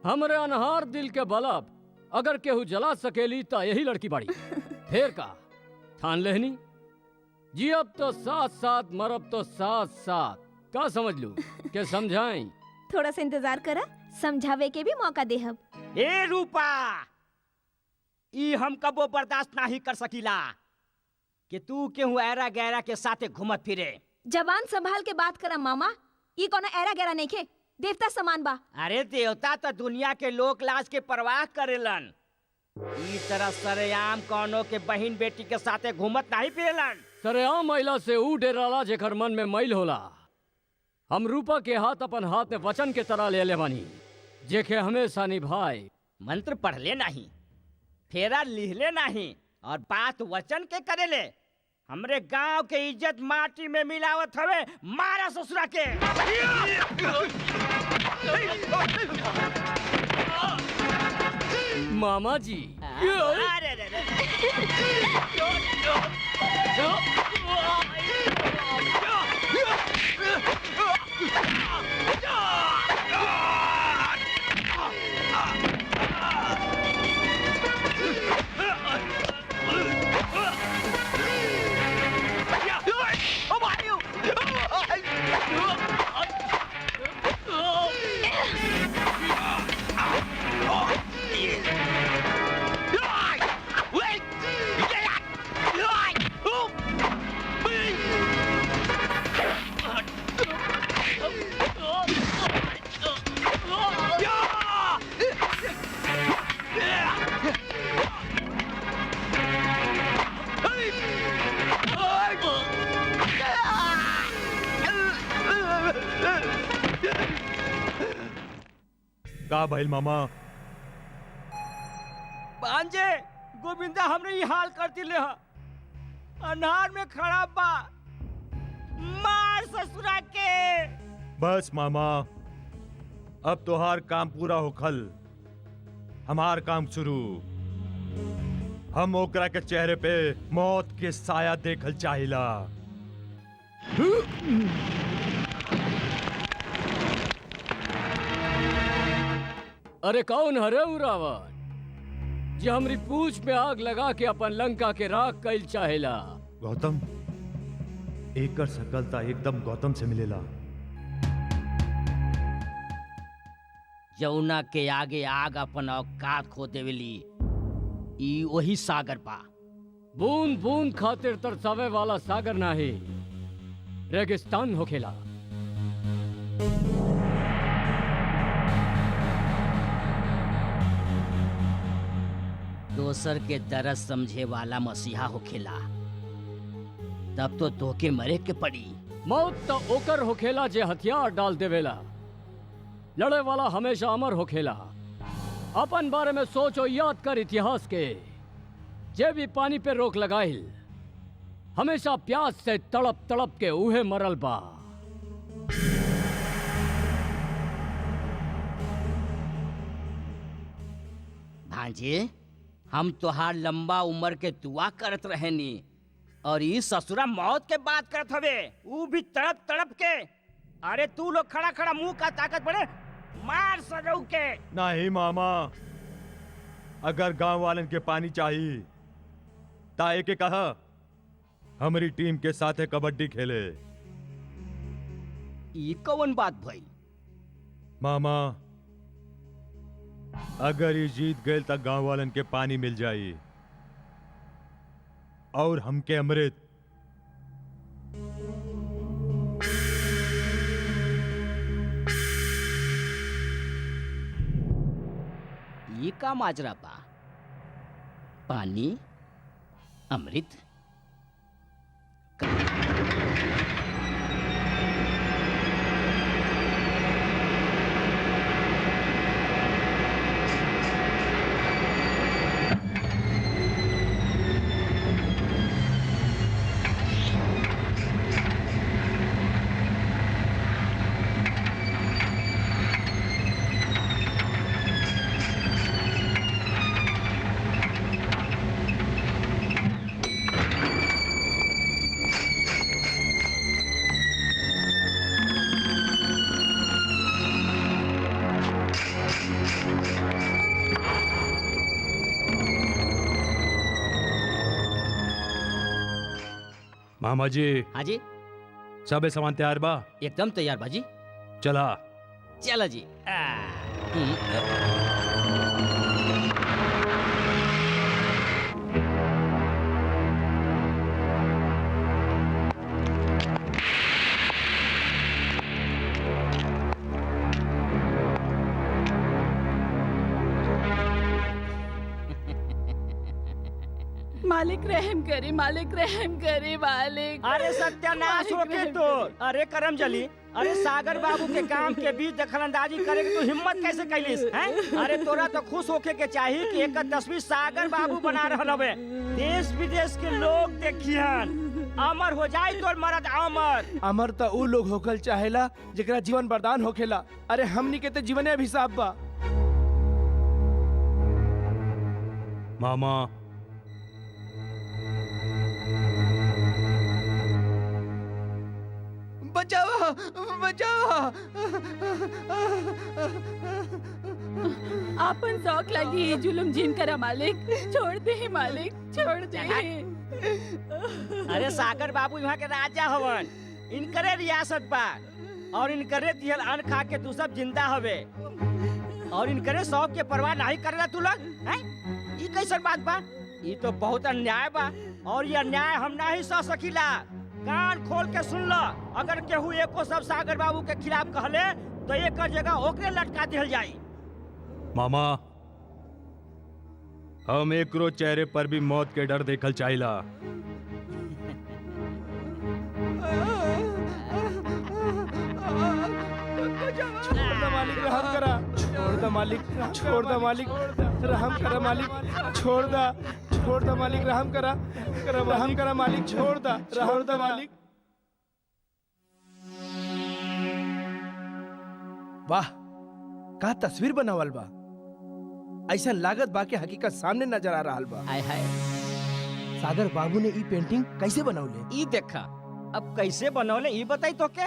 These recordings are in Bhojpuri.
हमरे अनहार दिल के बलब अगर केहू जला सकेली तो यही लड़की बाड़ी। फेर का ठान लेहनी जी, अब तो साथ साथ मरब तो साथ साथ। का समझ लू के समझाई? थोड़ा सा इंतजार करा, समझावे के भी मौका देहब। ए रूपा, ई हम कबो बर्दाश्त नहीं कर सकीला कि तू केहू ऐरा गैरा के साथे घूमत फिरे। जबान संभाल के बात करा मामा, ये कोनो ऐरा गैरा नहीं खे, देवता समान बा। अरे देवता तो दुनिया के लोक लाज के परवाह करेलन। ई तरह सरेआम कौनो के बहन बेटी के साथे घूमत नहीं फिरेलन। सरेआम महिला से ऊ डेराला जेकर मन में मैल होला। हम रूपा के हाथ अपन हाथ में वचन के तरह ले बानी, जेके हमेशा निभाए। मंत्र पढ़ले नहीं, फेरा लिहले नहीं, और बात वचन के करेले। हमरे गांव के इज्जत माटी में मिलावत हवे। मारा ससुरा के। मामा जी अरे रे रे। का भइल मामा? भांजे गोविंदा हमरे ये हाल कर दिले ह। अनार में खड़ा बा। मार ससुरा के। बस मामा, अब तोहार काम पूरा होखल, हमार काम शुरू। हम ओकरा के चेहरे पे मौत के साया देखल चाहिला। अरे कौन हरे उ रावण जे हमरी पूछ में आग लगा के अपन लंका के राख कइल चाहेला? गौतम, एकर सकलता एकदम गौतम से मिलेला। जौना के आगे आग अपन औकात खो देवेली, ई वही सागर बा। बूंद बूंद खातिर तरसावे वाला सागर नाही, रेगिस्तान होखेला। दोसर के दर्द समझे वाला मसीहा होखेला। तब तो धोखे मरे के पड़ी। मौत तो ओकर होखेला जे हथियार डाल देवेला। लड़े वाला हमेशा अमर होखेला। अपन बारे में सोचो, याद कर इतिहास के। जे भी पानी पे रोक लगाइल, हमेशा प्यास से तड़प तड़प के उहे मरल बा। भांजे, हम तोहार लंबा उम्र के दुआ करत रहेनी, और ई ससुरा मौत के बात करत हवे, ऊ भी तड़प तड़प के। अरे तू लोग खड़ा खड़ा मुंह का ताकत बड़े, मार सजऊ के। नहीं मामा, अगर गांव वालन के पानी चाहिए ताए के कहा हमारी टीम के साथ कबड्डी खेले। ई कौन बात भइल? मामा, अगर ये जीत गए तो गांव वालन के पानी मिल जाई और हमके अमृत। ये का माजरा बा? पानी, अमृत? मामा जी हाँ जी, सब सामान तैयार बा? एकदम तैयार बाजी। चला। चलो जी। मालिक रहम करे, मालिक रहम करे, मालिक। अरे सत्यानाश हो के तो, अरे करम जली, अरे सागर बाबू के काम के बीच दखलंदाजी करे के तू हिम्मत कैसे कैलिस हैं? अरे तोरा तो खुश होके के चाहिए कि एक तस्वीर सागर बाबू बना रहल हवे, देश विदेश के लोग देखियन, अमर हो जाए तोर मरद अमर। अमर तो उ लोग होकल चाहेला जेकरा जीवन वरदान होखेला। अरे हमनी के तो जीवने अभिशाप बा। मामा बचाओ, बचाओ। आपन शौक लगी जुलुम जीन करा मालिक, छोड़ दे मालिक, छोड़ दे। अरे सागर बाबू यहाँ के राजा हवन, इनकरे रियासत बा और इनकरे दिहल अन्न खा के तू सब जिंदा हवे और इनकरे शौक के परवाह नहीं करेला तू लोग हैं? ई कैसन बात बा? ई तो बहुत अन्याय बा और ये अन्याय हम नहीं सह सकीला। कान खोल के सुन लो, अगर केहू एको सब सागर बाबू के खिलाफ कहले तो एक जगह ओकरे लटका दिहल जाई। मामा हम एकरो चेहरे पर भी मौत के डर देखल चाहिला। छोड़ दो मालिक, रहम करा। छोड़ दो मालिक, छोड़ दो मालिक, रहम करा मालिक। छोड़ दो, छोड़ दो मालिक, रहम करा, रहम करा मालिक। छोड़ दो, रहम दो मालिक। वाह, का तस्वीर बनावल बा। ऐसा लागत बा के हकीकत सामने नजर आ रहा बा। हाय हाय, सागर बाबू ने ई पेंटिंग कैसे बनौले? ई देखा, अब कैसे बनौले ई बताई तो के?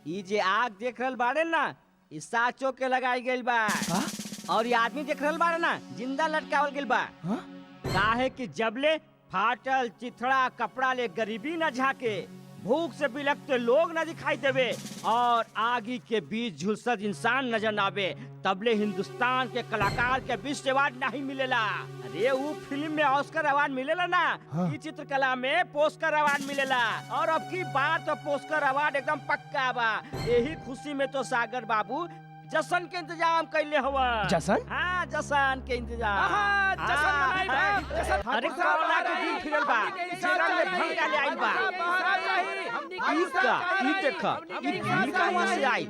ई जे आग देख रहल बाड़े ना, ई साचो के लगाई गइल बा। हाँ? और ये आदमी देख रहल बाड़े ना, जिंदा लटकावल गइल बा। हाँ? काहे कि जबले फाटल चिथड़ा कपड़ा ले गरीबी न झाके, भूख से बिलखते लोग न दिखाई देवे और आगी के बीच झुलसत इंसान नजर न आवे, तबले हिंदुस्तान के कलाकार के बीच अवार्ड नहीं मिलेला। अरे वो फिल्म में ऑस्कर अवार्ड मिलेला ना, हाँ। ई चित्रकला में पोस्कर अवार्ड मिलेला और अब की बार तो पोस्कर अवार्ड एकदम पक्का बा। यही खुशी में तो सागर बाबू जश्न के इंतजाम कैले हवा। जश्न? हाँ, जश्न के इंतजाम। आहा, जश्न मनाई बा, जश्न। अरे कोरोना के दिन फिरल बा, चेहरा में भंगा ले आइल बा। ई का, ई देखा, ई भीड़ कहाँ से आई?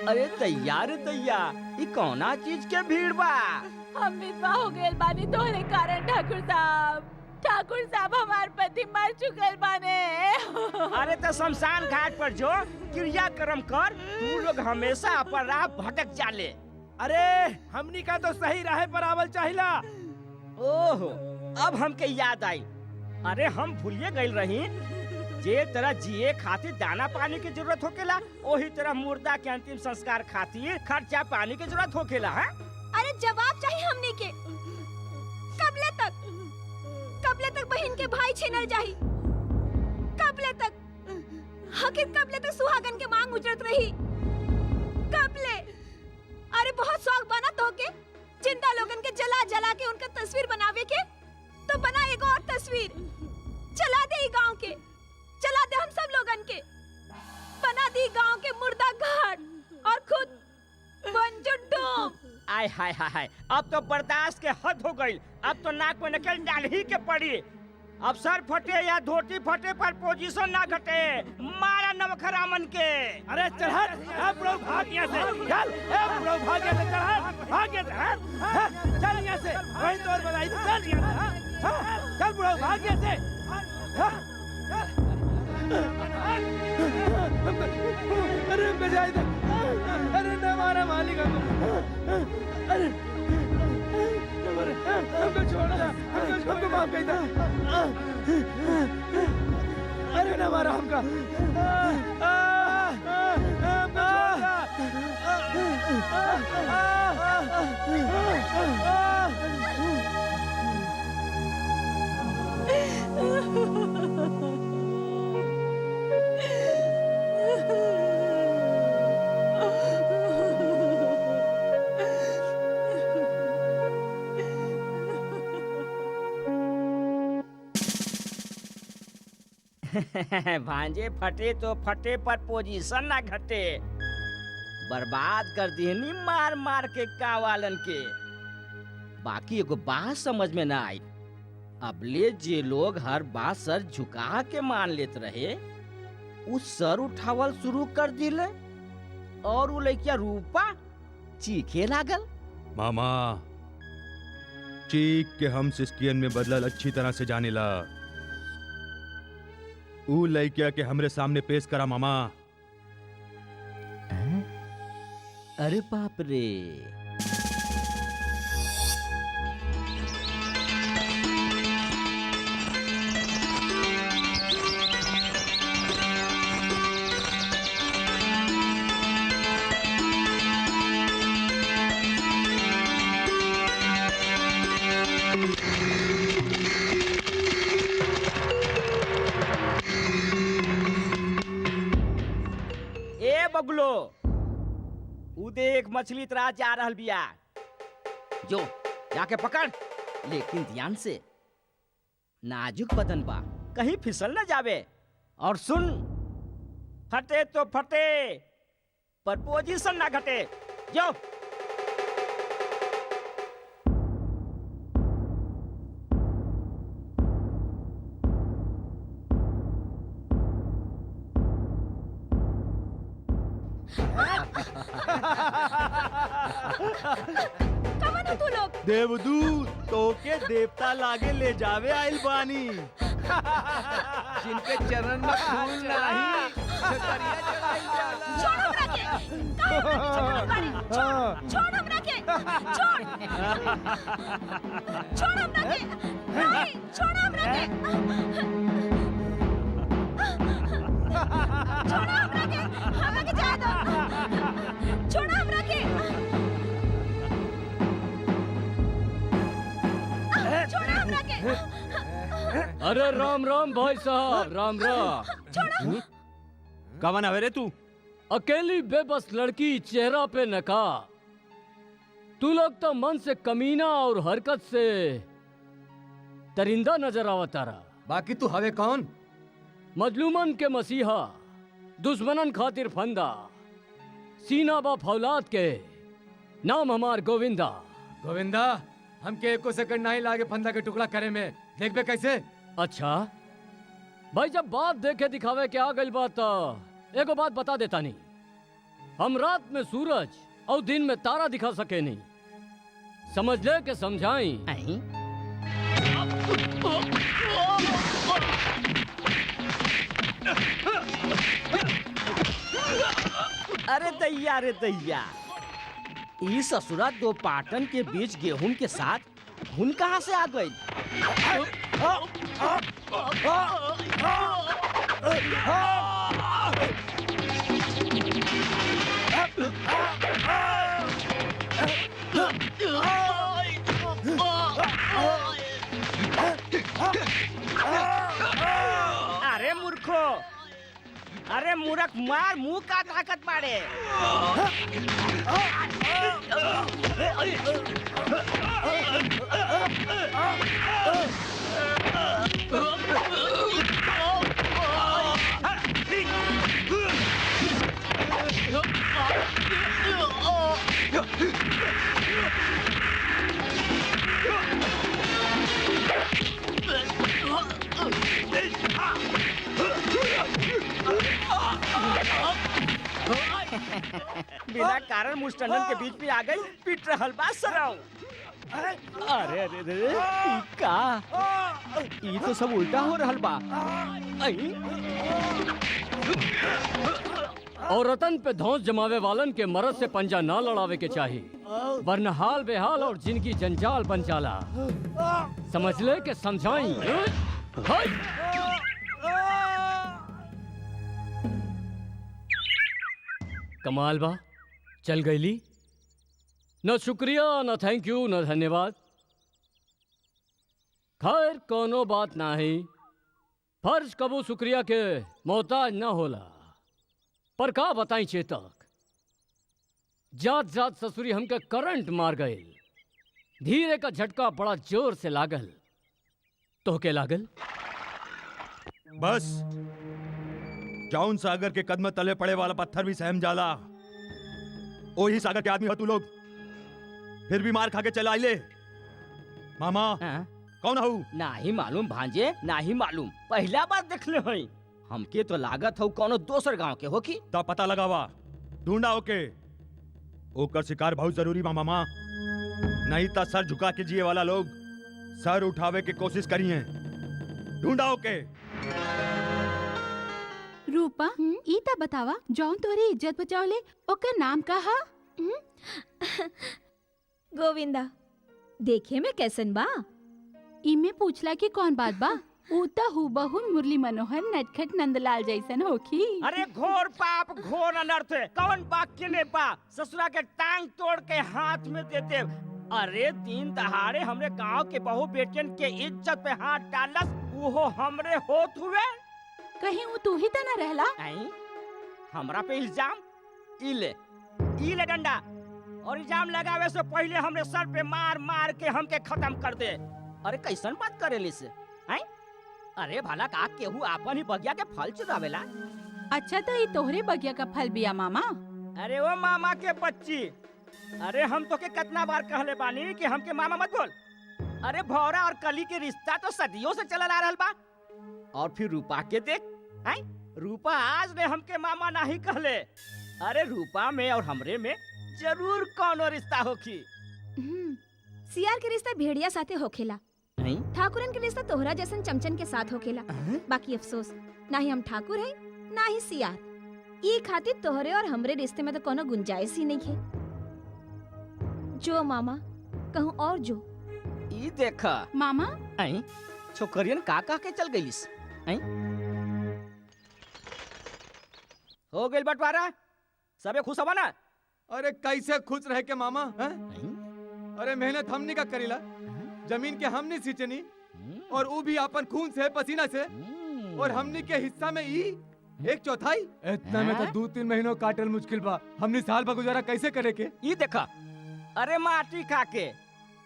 अरे तैयार तैयार, ई कौना चीज के भीड़ बा? हम विधवा हो गए बानी तोहरे कारण ठाकुर साहब। ठाकुर साहब हमार पति मर चुकल बाने। अरे तो शमशान घाट पर जो क्रियाक्रम कर, तू लोग हमेशा अपराध भटक जाले। अरे हमनी का तो सही राह पर आवल चाहिला। ओहो, अब हमके याद आई। अरे हम भूलिए गइल रही, जे तरह जिए खातिर दाना पानी की जरूरत होकेला, वही तरह मुर्दा के अंतिम संस्कार खातिर खर्चा पानी की जरूरत होकेला। है? अरे जवाब चाहिए हमने के। कबले तक बहन के भाई छीनल जाही? कबले तक आखिर कबले तक सुहागन के मांग उजड़त रही? कबले? अरे बहुत शौक बना तो के जिंदा लोगन के जला जला के उनका तस्वीर बनावे के, तो बना एक और तस्वीर, चला दे गांव के, चला दे हम सब लोगन के, बना दी गांव के मुर्दा घाट और खुद बन जुड्डू। आय हाय हाय हाय, अब तो बर्दाश्त के हद हो गई। अब तो नाक में नकल डाल ही के पड़ी। अब सर फटे या धोती फटे पर पोजीशन ना घटे, मारा नवखरा मन के। अरे चल हट, ए ब्रो भाग यहाँ से, चल, ए ब्रो भाग यहाँ से, चल हट, भाग यहाँ से, हट, चल यहाँ से, वही तो और बताई थी, चल यहाँ से, चल ब्रो भाग यहाँ से, अरे बजाई दे, अरे न मारा मालिक हमको, अरे हमको छोड़ दे, हमको माफ कर दे, अरे न मारा हमका, हमको छोड़ दे। भांजे फटे तो फटे पर पोजीशन ना घटे। बर्बाद कर दिहनी मार मार के कावालन के। बाकी एगो बात समझ में ना आई, अबले जे लोग हर बात सर झुका के मान लेत रहे उस सर उठावल शुरू कर दिले और वो लड़किया रूपा चीखे लागल। मामा चीख के हम सिस्कियन में बदलल अच्छी तरह से जानेला। ऊ लइकिया के हमरे सामने पेश करा मामा। अरे बाप रे, बगलो ऊ देख मछली तरह जा रहल बिया, जो जाके पकड़, लेकिन ध्यान से, नाजुक बदन बा, कहीं फिसल न जावे। और सुन, फटे तो फटे पर पोजीशन ना घटे। जो कवन हो तू लोग? देवदूत तोके देवता लागे ले जावे आइल बानी। जिनके चरण में फूल नहीं छतरिया चढ़ाई जाला। छोड़ हमरा के, काहे हमरा के छोड़ हमरा के, छोड़ हमरा के, नहीं छोड़ हमरा के, छोड़ हमरा के जाए दो, छोड़ हमरा के, छोड़ हमरा के। अरे राम राम भाई साहब, राम राम। कवन हवे रे तू? अकेली बेबस लड़की, चेहरा पे नकाब। तू लोग तो मन से कमीना और हरकत से दरिंदा नजर आवता रहा। बाकी तू हवे कौन? मजलूमन के मसीहा, दुश्मनन खातिर फंदा, सीना बा फौलाद के, नाम हमार गोविंदा। गोविंदा, हमके एको सेकंड नहीं लागे फंदा के टुकड़ा करे में। देख बे कैसे? अच्छा भाई, जब बात देखे दिखावे के आ गई बात, एगो बात बता देता नहीं, हम रात में सूरज और दिन में तारा दिखा सके नहीं। समझ ले के समझाई। अरे दैया, रे दैया, ई ससुरा दो पाटन के बीच गेहूं के साथ घुन कहाँ से आ गई? अरे मूर्खो, अरे मूर्ख, मार मुंह का ताकत मारे। बिना कारण मुस्टंडन के बीच में आ गई, पीट रहल बा सराऊ। अरे अरे अरे, ई का? ई तो सब उल्टा हो रहल बा। औरतन पे धौंस जमावे वालन के मर्द से पंजा ना लड़ावे के चाहिए, वरना हाल बेहाल और जिनकी जंजाल बन जाला। समझ ले के समझाई। कमाल बा, चल गईली। न शुक्रिया, न थैंक यू, न धन्यवाद। खैर कोनो बात नाही, फर्ज कबू शुक्रिया के मोहताज न होला। पर का बताई चेतक, जात जात ससुरी हमके करंट मार गए। धीरे का झटका बड़ा जोर से लागल। तो के लागल? बस जौन सागर के कदम तले पड़े वाला पत्थर भी सहम जाला। ओही सागर के आदमी हो तू लोग, फिर भी मार खा के चला आइले। मामा हाँ? कौन हूँ? नाही मालूम भांजे, नाही मालूम, पहला बार देखले हई। हमके तो लागत हो कोनो दोसर गांव के हो की। तो पता लगावा, ढूंढा ओके। ओकर शिकार बहुत जरूरी बा मामा, नहीं तो सर झुका के जिए वाला लोग सर उठावे के कोशिश करिए। ढूंढा ओके। रूपा ई ता बतावा जौन तोहरी इज्जत बचावले ओकर नाम का हा? गोविंदा, देखे में कैसन बा? इमे पूछला कि कौन बात बा? ऊ ता हूबहू मुरली मनोहर नटखट नंदलाल जैसन होखी। अरे घोर पाप घोर अनर्थ, कौन वाक्य ने बा ससुरा के टांग तोड़ के हाथ में देते। अरे दिन दहाड़े हमरे गांव के बहू बेटियन के इज्जत पे हाथ डालस, वो हमरे होत हुए। कहीं वो तू ही ता न रहला? आई? हमरा पे इल्जाम? इले डंडा, और इल्जाम लगावे से पहले हमरे सर पे मार मार के हमके खत्म कर दे। अरे कैसन बात करेली से? आई? अरे भला का केहू आपन ही बगिया के फल चुरावेला? अच्छा तो ये तोहरे बगिया का फल बिया मामा। अरे वो मामा के बच्ची, अरे हम तो के कितना बार कहले बानी कि हमके मामा मत बोल। अरे भौरा और कली के रिश्ता तो सदियों से चलल आ रहल बा। और फिर रूपा के देख, आई? रूपा आज ने हमके मामा नहीं कहले। अरे रूपा में और हमरे में जरूर कोनो रिश्ता होखी। सियार के रिश्ता भेड़िया साथे होखेला, नहीं? ठाकुरन के रिश्ता तोहरा जैसन चमचन के साथ होखेला। बाकी अफसोस, ना ही हम ठाकुर है ना ही सियार। ई खातिर तोहरे और हमरे रिश्ते में तो कोनो गुंजाइश ही नहीं है। जो मामा कहूँ और जो। ई देखा मामा आई छोकरियन का के चल गईलिस। आई? हो गइल बंटवारा, सबे खुश हवा ना? अरे कैसे खुश रह के मामा है? अरे मेहनत हमनी का करीला, जमीन के हमनी सींचनी, और वो भी अपन खून से पसीना से, और हमनी के हिस्सा में ई 1/4। इतना में तो 2-3 महीनों काटल मुश्किल बा। हमनी साल भर गुजारा कैसे करे के? ई देखा, अरे माटी खा के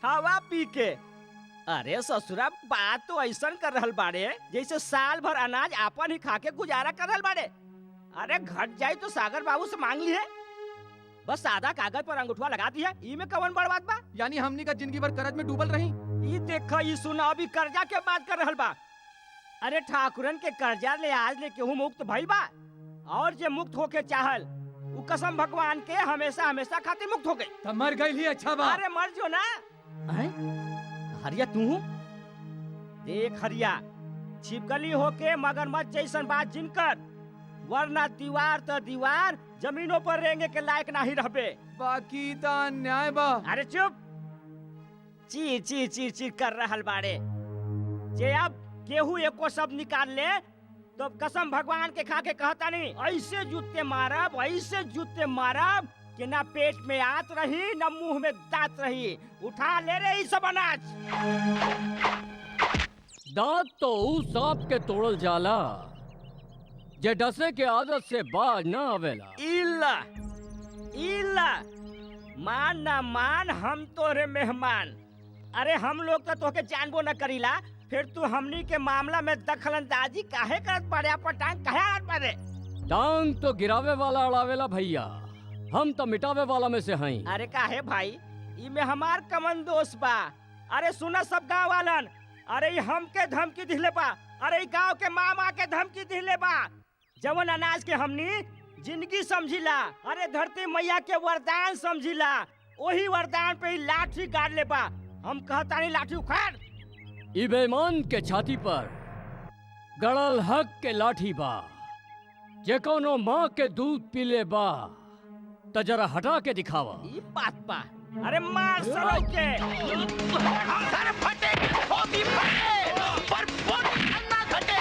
हवा पी के, अरे ससुरा बात तो ऐसा कर रहल बाड़े जैसे साल भर अनाज आपन ही खा के गुजारा कर रहल बाड़े। अरे घट जाए तो सागर बाबू से मांग ली है, बस सादा कागज पर अंगूठा लगा दिया। ई में कवन बड़ बात बा? यानी हमनी का जिंदगी भर कर्ज में डूबल रही। ई देखा, ई सुना, अभी कर्जा के बात कर रहल बा। अरे ठाकुरन के कर्जा ले आज ले केहू मुक्त भइल बा, और जे मुक्त होके चाहल उ कसम भगवान के हमेशा हमेशा खातिर मुक्त हो गई। तो मर गई ही अच्छा बा। अरे मर जो ना। हरिया तू देख, हरिया छिपकली होके मगरमच्छ जैसन बात जिनकर, वरना दीवार तो दीवार जमीनों पर रेंगे के लायक नहीं रहबे। बाकी तो अन्याय बा। अरे चुप, चीर चीर चीर चीर कर रहल बाड़े। जे अब केहू एको शब्द निकाल ले तो कसम भगवान के खा के कहता नहीं, ऐसे जूते मारब कि ना पेट में आत रही ना मुंह में दांत रही। उठा ले रे ई सब अनाज। दांत तो ऊ सांप के तोड़ल जाला जे डसे के आदत से बाज ना आवेला। इल्ला मान ना मान, हम तोरे मेहमान। अरे हम लोग तो तोके जानबो न करीला, फिर तू हमनी के मामला में दखल अंदाजी काहे करत बाड़े? अपन टांग काहे आड़ पारे? टांग तो गिरावे वाला अड़ावेला भैया, हम तो मिटावे वाला में से हई। अरे काहे भाई, इमे हमार कमन दोष बा। अरे सुना सब गाँव वालन, अरे हमके धमकी दिले बा, अरे गाँव के मामा के धमकी दिले बा। जवन अनाज के हमनी जिंदगी समझिला, अरे धरती मैया के वरदान समझिला, वही वरदान पे लाठी गाड़ ले बा। हम कहता नहीं लाठी उखाड़। ई बेईमान के छाती पर गड़ल हक के लाठी बा, जे कोनो माँ के दूध पीले बा त जरा हटा के दिखावा। ई बात बा। अरे मार सरो के। सर फटे, होगी फटे, पर फट अन्ना घटे।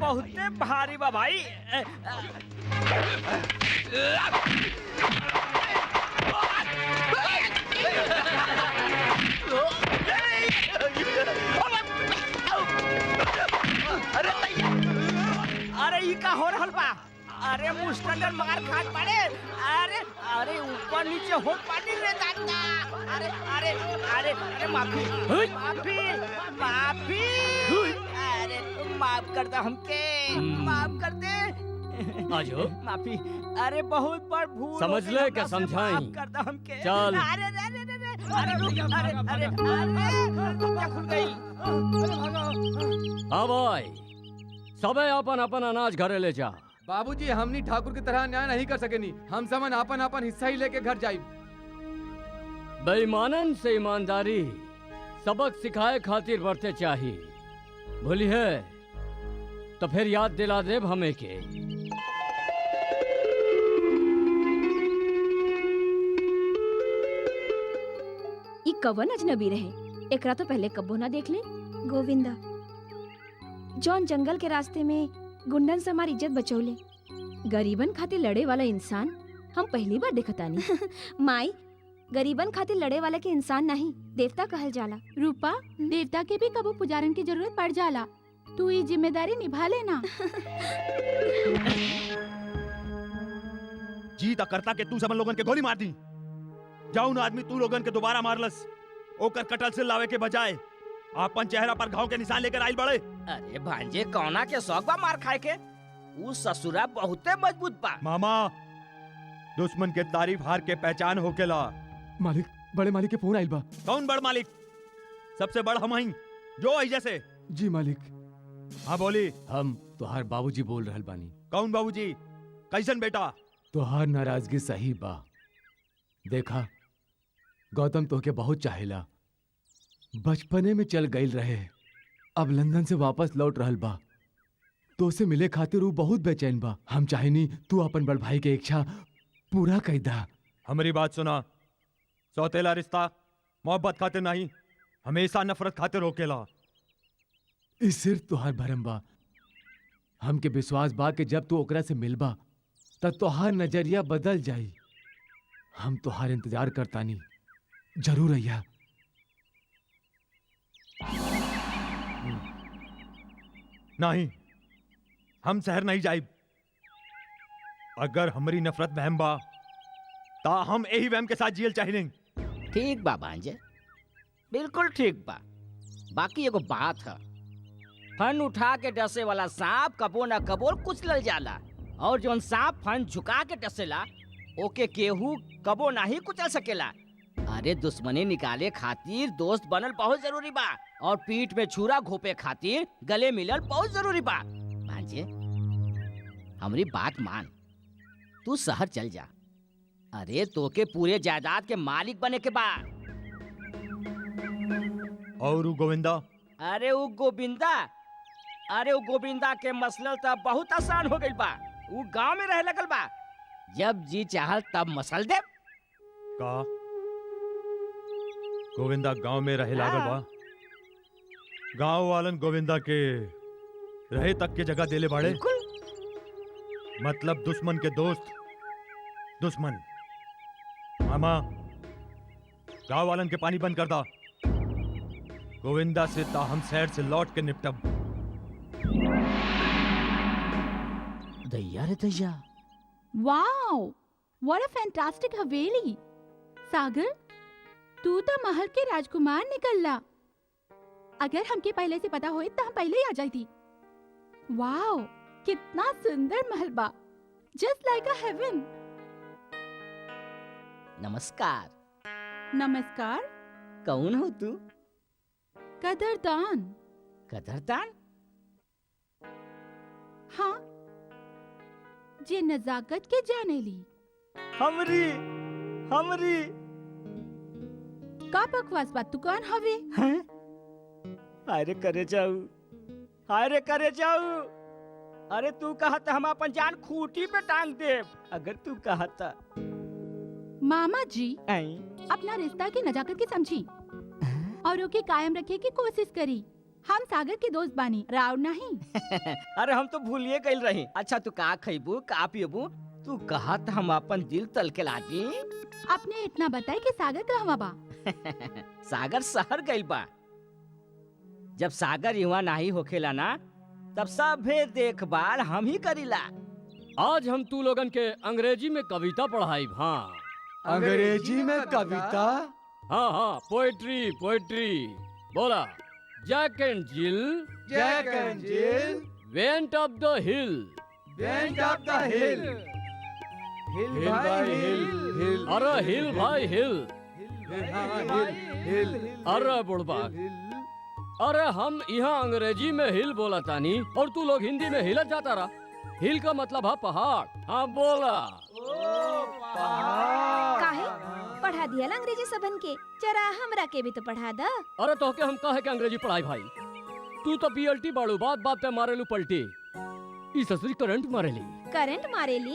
बहुते भारी बा भाई। अरे ई का हो रहल बा? अरे मुस्टंडर मार खात पड़े। अरे अरे ऊपर नीचे हो पानी रे दादा। अरे अरे अरे अरे माफी माफी माफी। अरे माफ कर दे हमके, माफ कर दे। आजो माफी। अरे बहुत बड़ भूल समझ हो गई, ले हमरा क्या से समझाई? माफ कर दे हमके। चल। अरे अरे अरे अरे अरे रुक, अरे अरे अरे क्या खुल गई? हाँ भाई, सबे अपन अपन अनाज घरे ले जा। बाबूजी हमनी ठाकुर की तरह न्याय नहीं कर सकेनी। हम समन आपन आपन हिस्सा ही लेके घर जाई। बेईमानन से ईमानदारी सबक सिखाए खातिर बरते चाहिए। भूली है तो फिर याद दिला देब हमें के। ई कवन अजनबी रहे, एकरा तो पहले कब्बो ना देख ले। गोविंदा जौन जंगल के रास्ते में गुंडन से हमारी इज्जत बचौले, गरीबन खातिर लड़े वाला इंसान हम पहली बार देखतानी। माई, गरीबन खातिर लड़े वाला के इंसान नहीं देवता कहल जाला। रूपा, देवता के भी कबो पुजारन की जरूरत पड़ जाला। तू ये जिम्मेदारी निभा लेना। जी ता करता के तू समन लोगन के गोली मार दी। जाऊन आदमी तू लोगन के दोबारा मारलस, ओकर कटल से लावे के बजाय आपन चेहरा पर घाव के निशान लेकर आइल बड़े। अरे भांजे कौना के शौक बा मार खाए के? उ ससुरा बहुते मजबूत बा। मामा, दुश्मन के तारीफ हार के पहचान होकेला। मालिक, बड़े मालिक के फोन आइल बा। कौन बड़ मालिक? सबसे बड़ हम हई जो आई जैसे। जी मालिक। हाँ बोली। हम तोहार बाबूजी बोल रहल बानी। कौन बाबूजी? कैसन बेटा? तोहार नाराजगी सही बा। देखा, गौतम तोहके बहुत चाहेला। बचपने में चल गईल रहे, अब लंदन से वापस लौट रहल बा। तो से मिले खातिर वो बहुत बेचैन बा। हम चाहेनी तू अपन बड़ भाई के इच्छा पूरा कर दा। हमारी बात सुना, सौतेला रिश्ता मोहब्बत खातिर नहीं, हमेशा नफरत खातिर होकेला। इस सिर्फ तोहार भरम बा। हमके विश्वास बा कि जब तू ओकरा से मिलबा तब तोहार नजरिया बदल जाई। हम तोहार इंतजार करतानी, जरूर अइया। नहीं, हम शहर नहीं जाइब। अगर हमारी नफरत वहम बा ता हम यही वहम के साथ जियल चाहिए। ठीक बा भांजे, बिल्कुल ठीक बा। बाकी एगो बात है, फन उठा के डसे वाला सांप कबो न कबो कुचलल जाला, और जोन सांप फन झुका के डसेला ओके केहू कबो नहीं कुचल सकेला। अरे दुश्मनी निकाले खातिर दोस्त बनल बहुत जरूरी बा, और पीठ में छुरा घोपे खातिर गले मिलल बहुत जरूरी बा। भांजे, हमारी बात मान, तू शहर चल जा। अरे तोके पूरे जायदाद के मालिक बने के बा। और उ गोविंदा? अरे वो गोविंदा के मसलल तब बहुत आसान हो गई बा। वो गांव में रह लगल बा, जब जी चाहल तब मसल दे। का गोविंदा गांव में रहे लागल बा? गांव वालन गोविंदा के रहे तक के जगह देले बाड़े। मतलब दुश्मन के दोस्त दुश्मन। मामा, गांव वालन के पानी बंद कर दा। गोविंदा से ता हम शहर से लौट के निपटब। दैया रे दैया। वाओ, व्हाट अ फैंटास्टिक हवेली। सागर, तू तो महल के राजकुमार निकलला। अगर हमके पहले से पता होई तो हम पहले ही आ जाती। वाओ, कितना सुंदर महल बा, जस्ट लाइक अ हेवन। नमस्कार। नमस्कार। कौन हो तू? कदरदान। कदरदान? हाँ, जे नजाकत के जाने ली। हमरी का बकवास बात, तू कौन हवे? हैं? अरे करे जाऊ, अरे करे जाऊ। अरे तू कहता हम अपन जान खूंटी पे टांग देब, अगर तू कहता। मामा जी, आई अपना रिश्ता की नजाकत की समझी और ओके कायम रखे की कोशिश करी। हम सागर के दोस्त बानी, राव नहीं। अरे हम तो भूलिए गइल रही। अच्छा तू का खइबू का पियबू? तू कहा था हम अपन दिल तल के लाजी। आपने इतना बताया कि सागर कहवा बा। सागर शहर गइल बा। जब सागर युवा नहीं होखेला ना तब सभे देखभाल हम ही करीला। आज हम तू लोगन के अंग्रेजी में कविता पढ़ाई। हाँ अंग्रेजी में कविता? हाँ हाँ, पोएट्री पोएट्री। बोला, Jack and Jill Jack and Jill went up द हिल। वेंट अप द हिल। हिल भाई हिल। अरे हिल भाई हिल। हिल। अरे बुढ़बाक, अरे हम यहाँ अंग्रेजी में हिल बोला तानी और तू लोग हिंदी में हिलत जाता रहा। हिल का मतलब है पहाड़। हाँ बोला। काहे पढ़ा दिया ला अंग्रेजी सबन के, जरा हमरा के भी तो पढ़ा दा। अरे तो के हम कहे के अंग्रेजी पढ़ाई भाई। तू तो बीएलटी बाड़ू, बात बात पे मारेलू पलटी। ई ससुरी करंट मारेली। करंट मारेली?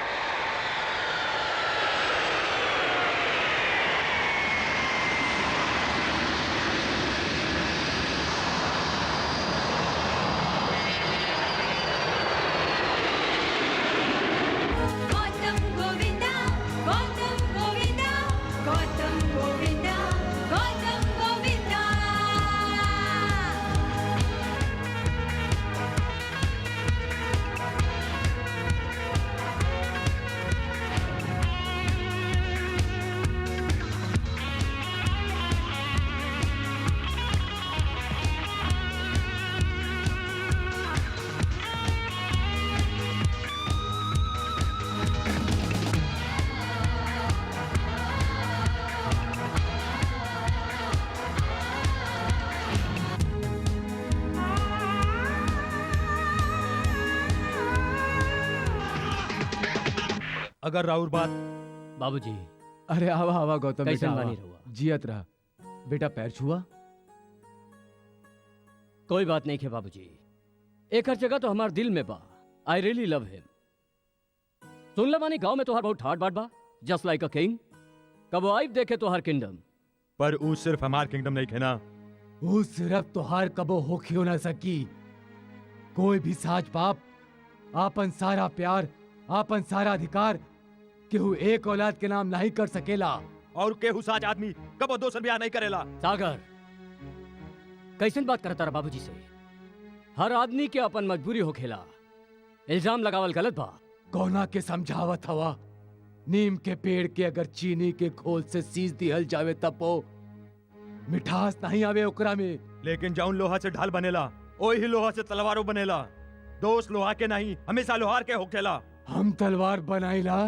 अगर राउर बात बाबूजी अरे आवा आवा गौतम कैसन बेटा बानी आवा। रहुआ? जियत रहा बेटा, पैर छुआ। कोई बात नहीं है बाबूजी, एक हर जगह तो हमार दिल में बा। आई रियली लव हिम। सुन ले मानी गांव में तोहार बहुत ठाट बाट बा, जस्ट लाइक अ किंग। कब आई देखे तोहार किंगडम। पर ऊ सिर्फ हमार किंगडम नहीं है ना। वो सिर्फ तोहार कबो होखियो ना सकी। कोई भी साज बाप आपन सारा प्यार, आपन सारा अधिकार केहू एक औलाद के नाम नहीं कर सकेला। और केहू साज आदमी कबो दोसर ब्याह नहीं करेला। सागर कैसन बात करता रहा बाबूजी से? हर आदमी के अपन मजबूरी हो खेला। इल्जाम लगावल गलत बा। कोना के समझावत हवा। नीम के पेड़ के अगर चीनी के खोल से सींच दिहल जावे तब वो मिठास नहीं आवे ओकरा में। लेकिन जौन लोहा से ढाल बनेला ओही लोहा से तलवारों बनेला। दोस्त लोहा के नहीं, हमेशा लोहार के होखेला। हम तलवार बनाइला,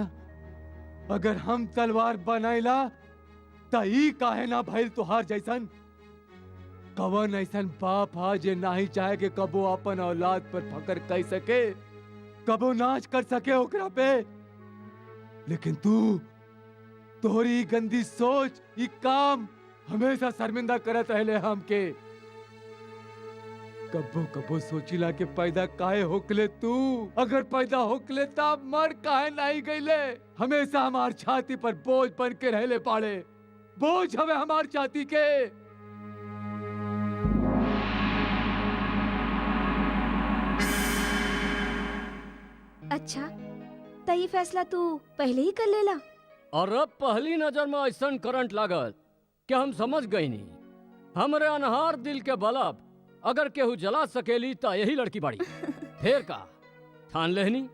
अगर हम तलवार बनाइला त ई काहे ना भइल तुहार जैसन? कवन ऐसन बाप हा जे नाही चाहे के कबो अपन औलाद पर फकर कर सके, कबो नाच कर सके ओकरा पे। लेकिन तू, तोहरी ई गंदी सोच, ई काम हमेशा शर्मिंदा करत रहले हमके। कबो कबो सोचिला के पैदा काहे होकले तू? अगर पैदा होकले तब मर काहे नहीं गईले? हमेशा हमार छाती पर बोझ बन के रहले पाड़े। बोझ हमें हमार छाती के। अच्छा तो ये फैसला तू पहले ही कर लेला? और अब पहली नजर में ऐसा करंट लागत कि हम समझ गई नहीं। हमरे अनहार दिल के बलब अगर केहू जला सकेली तो यही लड़की बाड़ी। फिर का ठान लेहनी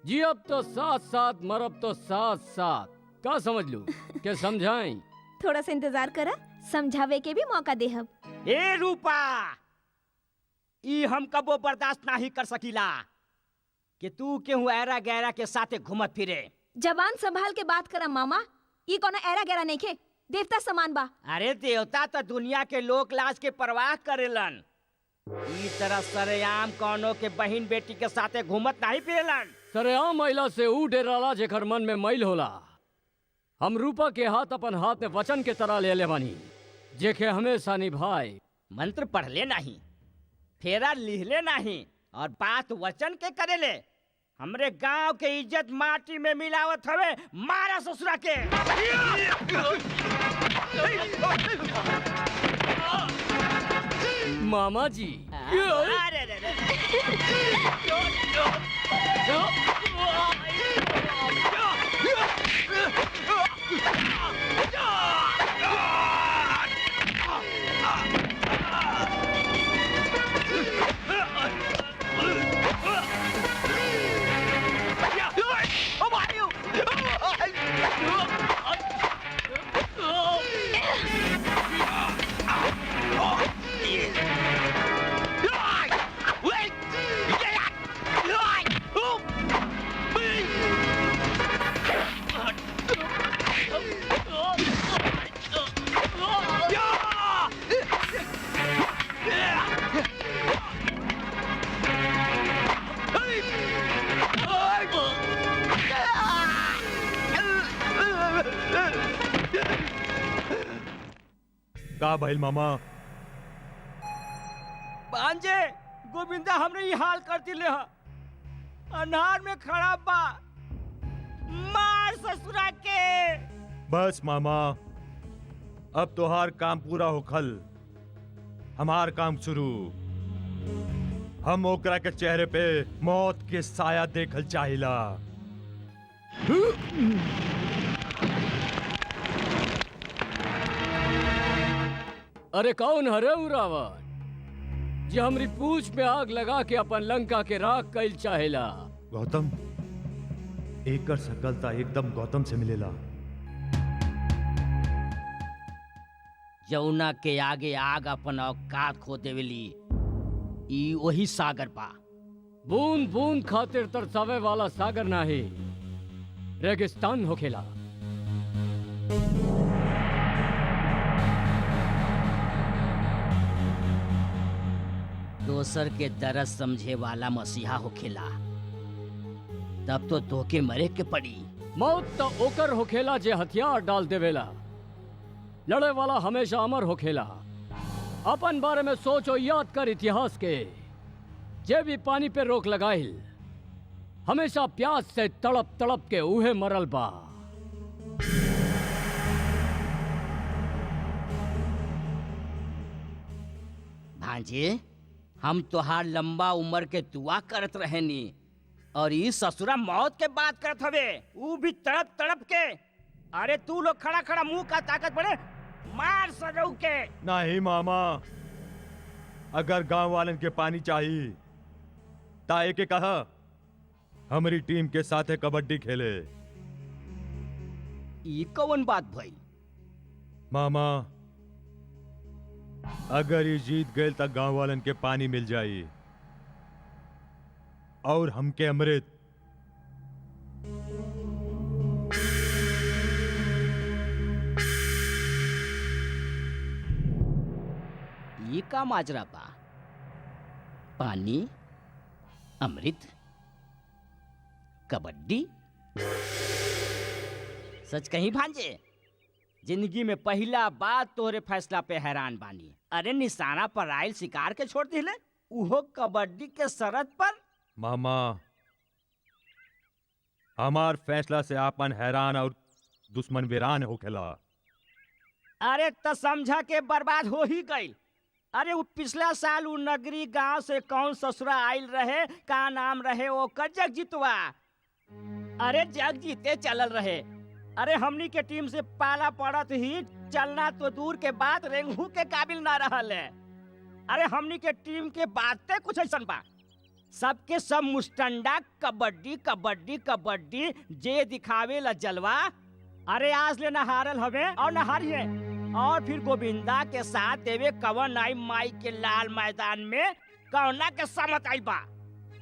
जी, अब तो साथ साथ मरब तो साथ साथ। का समझ लू के समझाई? थोड़ा सा इंतजार करा, समझावे के भी मौका देहब। ए रूपा, ई हम कबो बर्दाश्त नहीं कर सकीला कि तू केहू ऐरा गैरा के साथे घूमत फिरे। जबान संभाल के बात करा मामा। ये कोनो ऐरा गैरा नहीं खे, देवता समान बा। अरे देवता तो दुनिया के लोक लाज के परवाह करेलन। ई तरह सरेआम कौनो के बहन बेटी के साथे घूमत नहीं फिरेलन। सरेआम महिला से ऊ डेराला जेकर मन में मैल होला। हम रूपा के हाथ अपन हाथ में वचन के तरह ले बानी, जेके हमेशा निभाए। मंत्र पढ़ले नहीं, फेरा लिहले नहीं, और बात वचन के करेले। हमरे गांव के इज्जत माटी में मिलावत हवे। मारा ससुरा के। मामा जी। अरे रे रे। का भइल मामा? भांजे गोविंदा हमने ये हाल कर दिले हा। अनार में खड़ा बा, मार ससुरा के। बस मामा, अब तोहार काम पूरा होखल, हमार काम शुरू। हम ओकरा के चेहरे पे मौत के साया देखल चाहिला। अरे कौन हरे उ रावण जे हमरी पूछ पे आग लगा के अपन लंका के राख कइल चाहेला? गौतम, एकर सकलता एकदम गौतम से मिलेला। जौना के आगे आग अपन औकात खो देवेली, ई वही सागर बा। बूंद बूंद खातिर तरसावे वाला सागर नाही, रेगिस्तान होखेला। दोसर के दर्द समझे वाला मसीहा होखेला, तब तो धोखे मरे के पड़ी। मौत तो ओकर होखेला जे हथियार डाल देवेला। लड़े वाला हमेशा अमर होखेला। अपन बारे में सोचो, याद कर इतिहास के। जे भी पानी पे रोक लगाइल, हमेशा प्यास से तड़प तड़प के उहे मरल बा। भांजे, हम तोहार लंबा उम्र के दुआ करत रहेनी, और ई ससुरा मौत के बात करत हवे, ऊ भी तड़प तड़प के। अरे तू लोग खड़ा खड़ा मुंह का ताकत बड़े, मार सजऊ के। नहीं मामा, अगर गांव वालन के पानी चाहिए ताए के कहा हमारी टीम के साथ कबड्डी खेले। ई कौन बात भई? मामा, अगर ये जीत गए तो गांव वालन के पानी मिल जाई और हमके अमृत। ये का माजरा बा? पानी, अमृत, कबड्डी? सच कहीं भांजे, जिंदगी में पहला बार तोहरे फैसला पे हैरान बानी। अरे निशाना पर आयल शिकार के छोड़ दिले, उहो कबड्डी के शरत पर। मामा, हमार फैसला से आपन हैरान और दुश्मन वीरान होखेला। अरे तो समझा के बर्बाद हो ही गई। अरे वो पिछला साल वो नगरी गांव से कौन ससुरा आयल रहे, का नाम रहे ओकर? जग जीतवा। अरे जग जीते चलल रहे। अरे हमनी के टीम से पाला पड़त ही चलना तो दूर के बाद रेंगू के काबिल ना रहल है। अरे हमनी के टीम के बातें कुछ ऐसन बा, सबके सब मुस्टंडा कबड्डी कबड्डी कबड्डी, जे दिखावे ला जलवा। अरे आज ले नहारल हवे और नहारिए, और फिर गोविंदा के साथ देवे कवन आई माई के लाल मैदान में कौना के समत आई बा।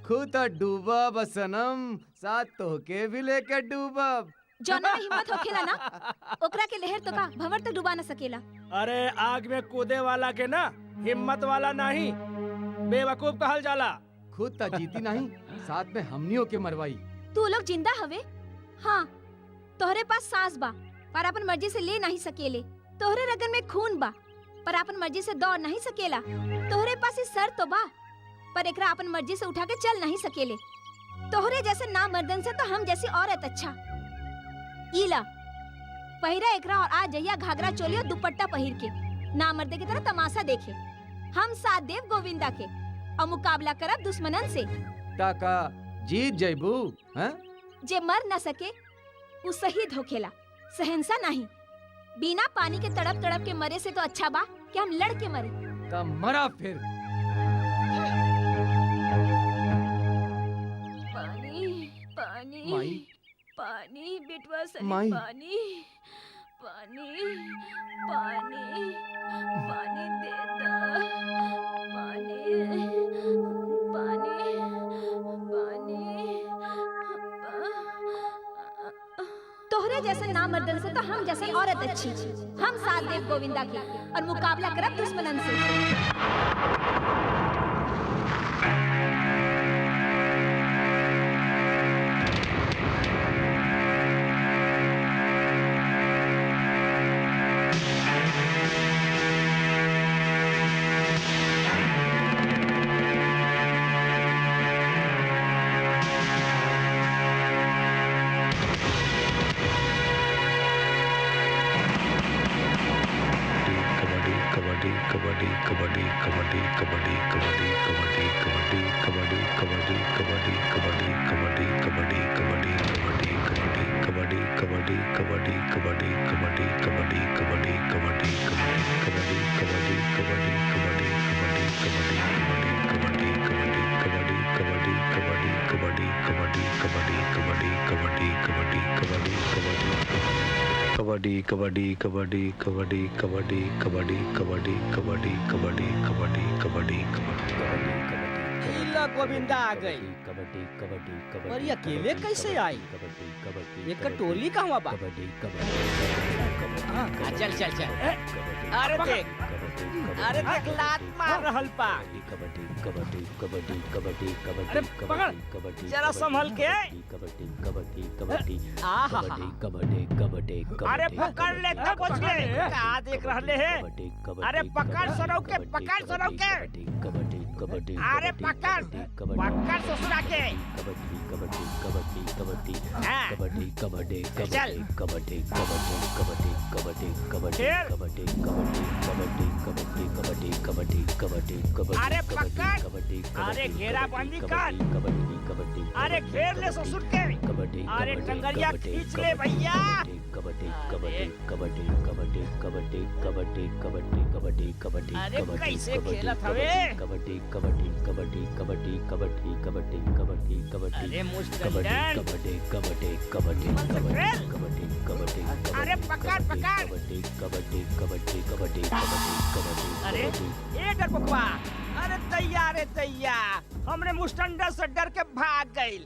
खुद डूबब सनम, साथ तोहके भी लेके डूबब। जौना में हिम्मत होखेला ना, ओकरा के लहर तो का भंवर तक डुबा न सकेला। अरे आग में कूदे वाला के ना हिम्मत वाला नहीं, बेवकूफ कहल जाला। खुद त जीती नहीं, साथ में हमनियों के मरवाई। तू लोग जिंदा हवे? हाँ, तोहरे पास सांस बा पर अपन मर्जी से ले नहीं सकेले। तोहरे रगन में खून बा पर अपन मर्जी से दौड़ नहीं सकेला। तोहरे पास सर तो बा पर एकरा अपन मर्जी से उठा के चल नहीं सकेले। तोहरे जैसे ना मर्दन से तो हम जैसी औरत अच्छा। ईला पहिरा एकरा और आ जइया घाघरा चोली और दुपट्टा पहिर के, ना मर्दे की तरह तमाशा देखे। हम साथ देव गोविंदा के और मुकाबला करब दुश्मनन से। टाका जीत जयबू हैं? जे मर न सके वो शहीद होखेला, सहनसा नहीं। बिना पानी के तड़प तड़प के मरे से तो अच्छा बा कि हम लड़ के मरे। तब मरा फिर। पानी पानी माई। पानी बेटवा सही माई। पानी पानी पानी पानी दे दा पानी पानी पानी तोहरे जैसे नामर्दन से तो हम जैसे औरत अच्छी। हम साथ देव गोविंदा के और मुकाबला करब दुश्मनन से। कबड्डी कबड्डी कबड्डी कबड्डी कबड्डी कबड्डी कबड्डी कबड्डी कबड्डी कबड्डी कबड्डी लीला गोविंदा आ गई। कबड्डी कबड्डी कबड्डी और ये अकेले कैसे आई? कबड्डी कबड्डी एक टोली कहाँ बा? कबड्डी चल चल चल। अरे देख लात मार रहल बा। कबड्डी कबड्डी कबड्डी कबड्डी अरे कबड्डी पकड़, कबड्डी जरा संभल के। कबड्डी कबड्डी कबड्डी आहा कबड्डी कबड्डी अरे पकड़ ले तो बच ले। कहाँ देख रहले है? अरे पकड़ सनौ के, पकड़ सनौ के। कबड्डी कबड्डी अरे पकड़ पकड़ ससुरा के। कबड्डी कबड्डी कबड्डी कबड्डी हाँ। कबड्डी कबड्डी चल। कबड्डी कबड्डी कबड्डी कबड्डी कबड्डी खेल। कबड्डी कबड्डी कबड्डी कबड्डी कबड्डी कबड्डी कबड्डी कबड्डी अरे पकड़। कबड्डी अरे घेराबंदी कर। कबड्डी कबड्डी अरे घेर ले ससुर के। कबड्डी अरे टंगरिया खींच ले भैया। कबड्डी कबड्डी कबड्डी कबड्डी कबड्डी कबड्डी कबड्डी कबड्डी कबड्डी अरे कैसे खेलत हवे? कबड्डी कबड्डी कबड्डी कबड्डी कबड्डी कबड्डी कबड्डी कबड्डी अरे कबड्डी मुस्टंडन। कबड्डी कबड्डी कबड्डी मन से कबड्डी खेल। कबड्डी कबड्डी अरे पकड़, पकड़। कबड्डी कबड्डी कबड्डी कबड्डी कबड्डी कबड्डी अरे ए डरपोकवा, अरे तैयार है तैयार। हमरे मुस्टंडन से डर के भाग गइल।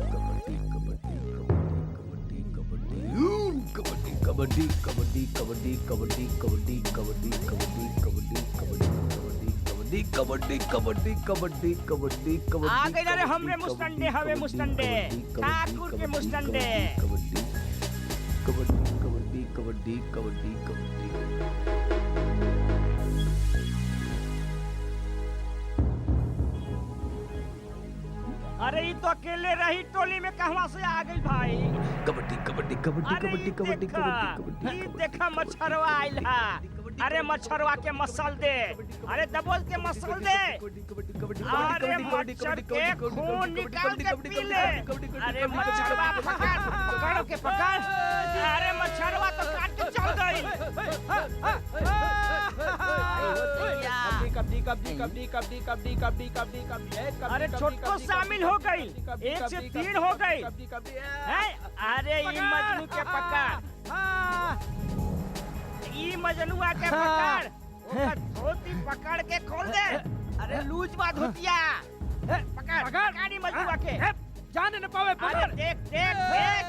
कबड्डी कबड्डी कबड्डी कबड्डी कबड्डी कबड्डी कबड्डी कबड्डी कबड्डी कबड्डी कबड्डी कबड्डी कबड्डी कबड्डी कबड्डी आ गइल रे हमरे मुस्टंडे हवे मुस्टंडे, ठाकुर के मुस्टंडे। कबड्डी कबड्डी कबड्डी कबड्डी कबड्डी कबड्डी अरे ये तो अकेले रही टोली में कहवा से आ गई भाई? कबड्डी कबड्डी कबड्डी अरे कबड्डी कबड्डी देखा, कबड्डी ये देखा मच्छरवा आइल है। अरे मच्छरवा के मसल दे, अरे दबोच के मसल दे। अरे मच्छर के खून निकाल के पी ले। अरे मच्छरवा पकड़, पकड़ो के पकड़। अरे मच्छरवा तो काट के चल गई। कबड्डी कबड्डी कबड्डी कबड्डी कबड्डी कबड्डी कबड्डी कबड्डी अरे छोटको शामिल हो गई, 1 से 3 हो गई। हैं? अरे ये मजनू के पकड़, ये मजनुआ के पकड़। ओकर धोती पकड़ के खोल दे। अरे लूज बात होतिया। पकड़ पकड़ ये मजनुआ के। जाने न पावे अरे देख देख देख।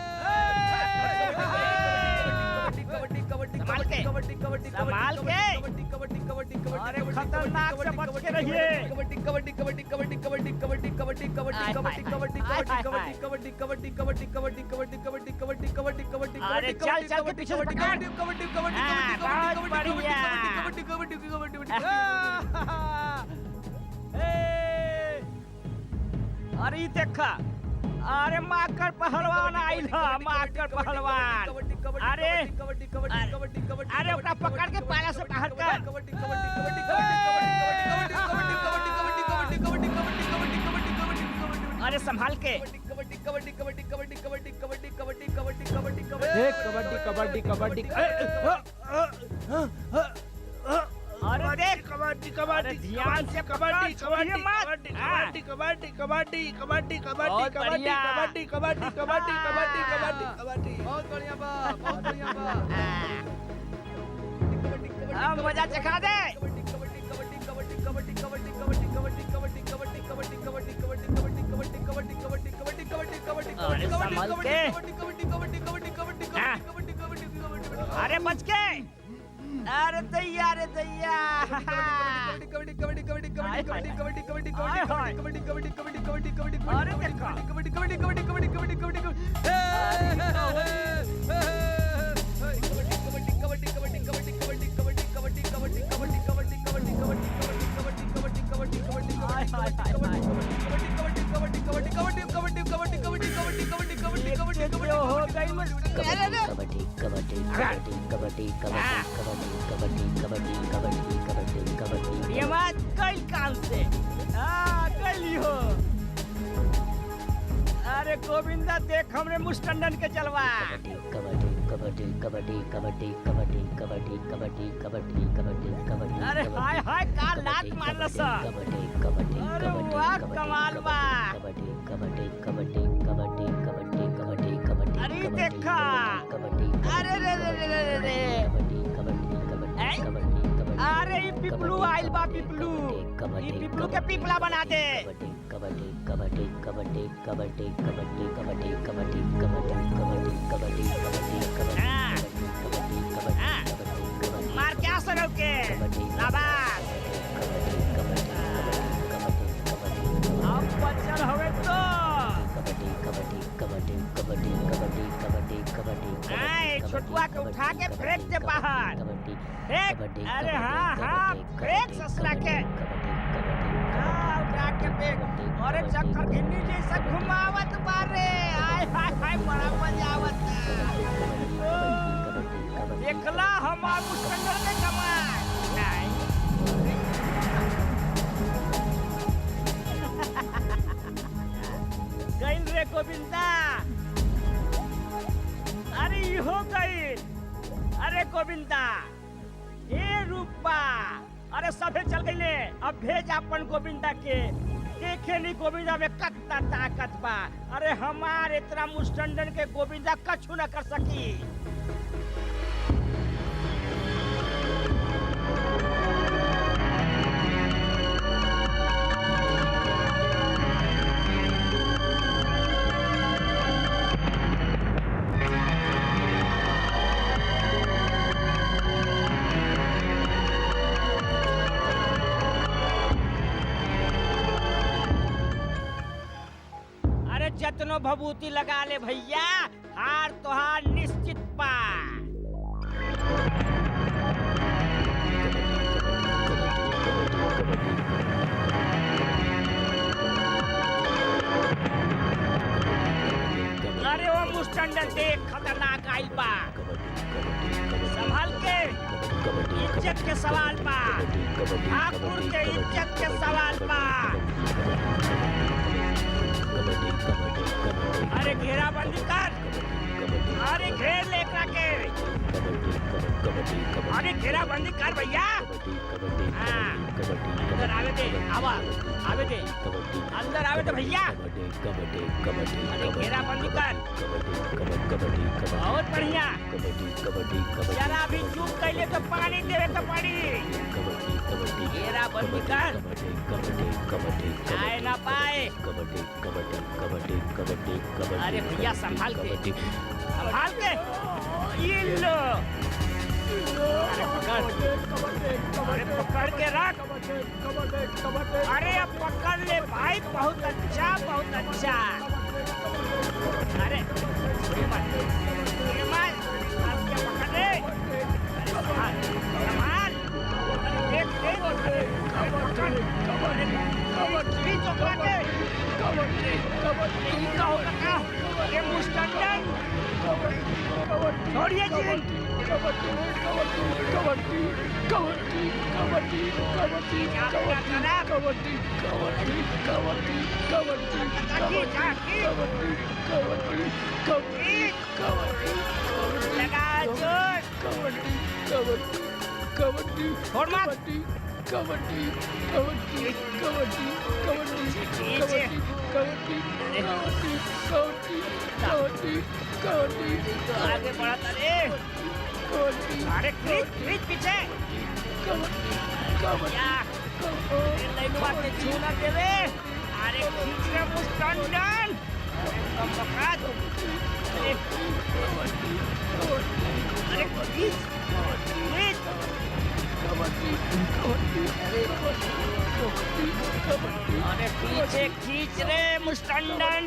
कबड्डी कबड्डी संभाल के, कबड्डी कबड्डी संभाल के। कबड्डी कबड्डी कबड्डी अरे खतरनाक से बच के रहिए। कबड्डी कबड्डी कबड्डी कबड्डी कबड्डी कबड्डी कबड्डी कबड्डी आय, कबड्डी हाय, कबड्डी हाय, कबड्डी हाय, कबड्डी कबड्डी कबड्डी कबड्डी कबड्डी कबड्डी कबड्डी कबड्डी कबड्डी अरे चल चल के पीछे से पकड़। कबड्डी कबड्डी कबड्डी हाँ, बहुत कबड्डी बढ़िया। कबड्डी कबड्डी कबड्डी कबड्डी अरे ये देखा, अरे माकर पहलवान आइल ह माकर पहलवान। अरे अरे ओकरा पकड़ के पाला से बाहर कर। अरे संभाल के। देख कबड्डी कबड्डी कबड्डी अरे देख कबड्डी अरे ध्यान से कबड्डी छोड़िए मत। कबड्डी कबड्डी कबड्डी कबड्डी कबड्डी बहुत कबड्डी बढ़िया। कबड्डी कबड्डी कबड्डी कबड्डी कबड्डी कबड्डी बहुत बढ़िया बा, बहुत बढ़िया बा। अब मजा चखा दे। अरे संभल के। अरे बच के। अरे दैया रे दैया। अरे देखो। ये बात कई काम से हो। अरे गोविंदा देख हमरे मुस्टंडन के चलवा। अरे हाय हाय का लात मारल सा। अरे वाह कमाल बा। अरे देखा। अरे रे रे रे रे रे। अरे ये पिपलू आइल बा पिपलू। ये पिपलू के पिपला बना दे। मार क्या सनव के। शाबाश। अब बचल हवे तो। छोटुआ के उठा के फेंक दे बाहर। फेंक। अरे हाँ हाँ फेंक ससुरा के। उठा के फेंक। अरे चक्कर घिन्नी जैसा घुमावत बारे। आय हाय हाय बड़ा मजा आवत। देखला हमार मुस्टंडर के कमाल। नहीं। गइल रे गोविंदा। अरे हो गइल। अरे गोविंदा ए रूपा। अरे सभे चल गइले। अब भेज अपन गोविंदा के। देखे नहीं गोविंदा में कितना ताकत बा। अरे हमार इतना मुस्टंडन के गोविंदा कछु न कर सकी। जतनो भभूति लगा ले भैया हार तोहार निश्चित पा। अरे वो मुस्टंडन देख खतरनाक आइल बा। संभाल के। इज्जत के सवाल बा। ठाकुर के इज्जत के सवाल बा। अरे घेराबंदी कर। अरे घेर ले एकरा के। अरे घेराबंदी कर भैया। अंदर आवे दे। आवा आवे दे। अंदर आवे दे भैया। अरे घेराबंदी कर। बहुत बढ़िया। जरा भी चूक कैले तो पानी देवे तो पड़ी। घेराबंदी कर। आए ना पाए। अरे भैया संभाल के। संभाल के। ये लो। अरे पकड़। अरे पकड़ के रख। अरे अब पकड़ ले भाई। बहुत अच्छा बहुत अच्छा। अरे पकड़ ले। संभाल। देख देख। पकड़। कबड्डी कबड्डी कबड्डी कबड्डी कबड्डी कबड्डी कबड्डी कबड्डी कबड्डी कबड्डी कबड्डी कबड्डी लगा जोर कबड्डी कबड्डी कबड्डी छोड़ मत। कबड्डी कबड्डी कबड्डी कबड्डी कबड्डी कबड्डी कबड्डी कबड्डी कबड्डी कबड्डी कबड्डी तो आगे बढ़ा रे। कबड्डी अरे खींच खींच पीछे कबड्डी कबड्डी या लइनुआ के छूना देवे। अरे खींच रे मुस्टंडन। अरे कम पकड़ा दो। अरे अरे खींच खींच। अरे पीछे खींच रे मुस्टंडन।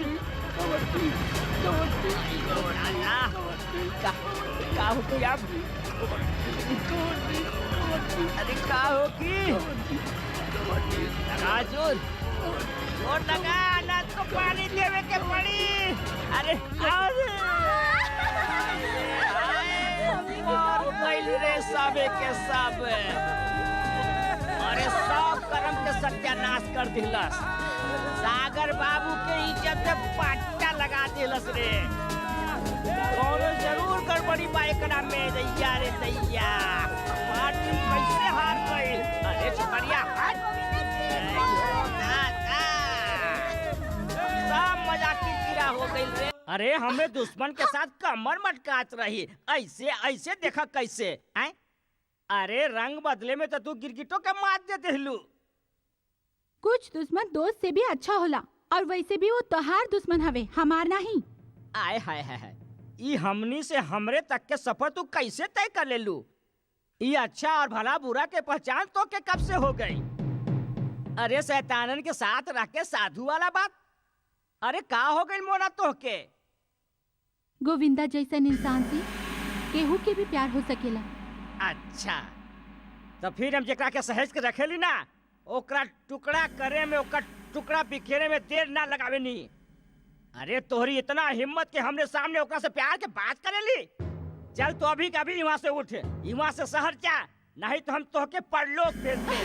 का हो गई अब? अरे का हो की? लगा जोर जोर लगा ना तो पानी देवे के पड़ी। अरे और गइल रे सबे के सब। अरे सब कर्म के सत्यानाश कर दिलस। सागर बाबू के इज्जत पे पाटा लगा दिलस रे। कौनो जरूर गड़बड़ी बा एकरा में दैया रे दैया। मार्टिन कैसे हार गइल? अरे छपरिया हार। सब मजाक की कीड़ा हो गइल रे। अरे हमें दुश्मन के साथ कमर मटकात रही। ऐसे ऐसे देखा कैसे हैं? अरे रंग बदले में तो तू गिरगिटों के मार दे देलू। कुछ दुश्मन दोस्त से भी अच्छा होला और वैसे भी वो तोहार दुश्मन हवे, हमार नहीं। आय हाय हाय हाय। ई हमनी से हमरे तक के सफर तू कैसे तय कर ले लू? ये अच्छा और भला बुरा के पहचान तो के कब से हो गई? अरे शैतानन के साथ रह के साधु वाला बात। अरे का हो गई मोना तो के? गोविंदा जैसन इंसान से केहू के भी प्यार हो सकेला। अच्छा तो फिर हम जेकरा के सहेज के रखेली ना, ओकरा टुकड़ा करे में, ओकरा टुकड़ा बिखेरे में देर ना लगावे नी। अरे तोहरी इतना हिम्मत के हमने सामने ओकरा से प्यार के बात करेली। चल तो अभी कभी यहाँ से उठ, यहाँ से शहर जा, नहीं तो हम तोहके परलोक भेज दे।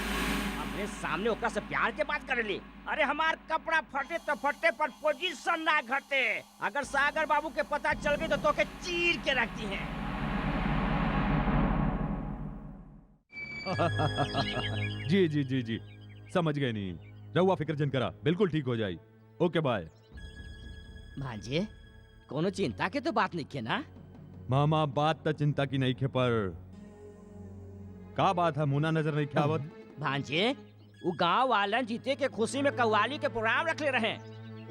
हमने सामने ओकरा से प्यार के बात करेली। अरे हमार कपड़ा फटे तो फटे पर पोजीशन ना घटे। अगर सागर बाबू के पता चल गई तो तोहके चीर के रखती है। जी जी जी जी समझ गए नहीं। रहुआ फिक्र जन करा, बिल्कुल ठीक हो जाई। ओके बाय। भांजे कोनो चिंता के तो बात नहीं के ना? मामा बात तो चिंता की नहीं खे, पर का बात है मुना नजर नहीं ख्यावत? भांजे वो गांव वालन जीते के खुशी में कव्वाली के प्रोग्राम रखले रहे।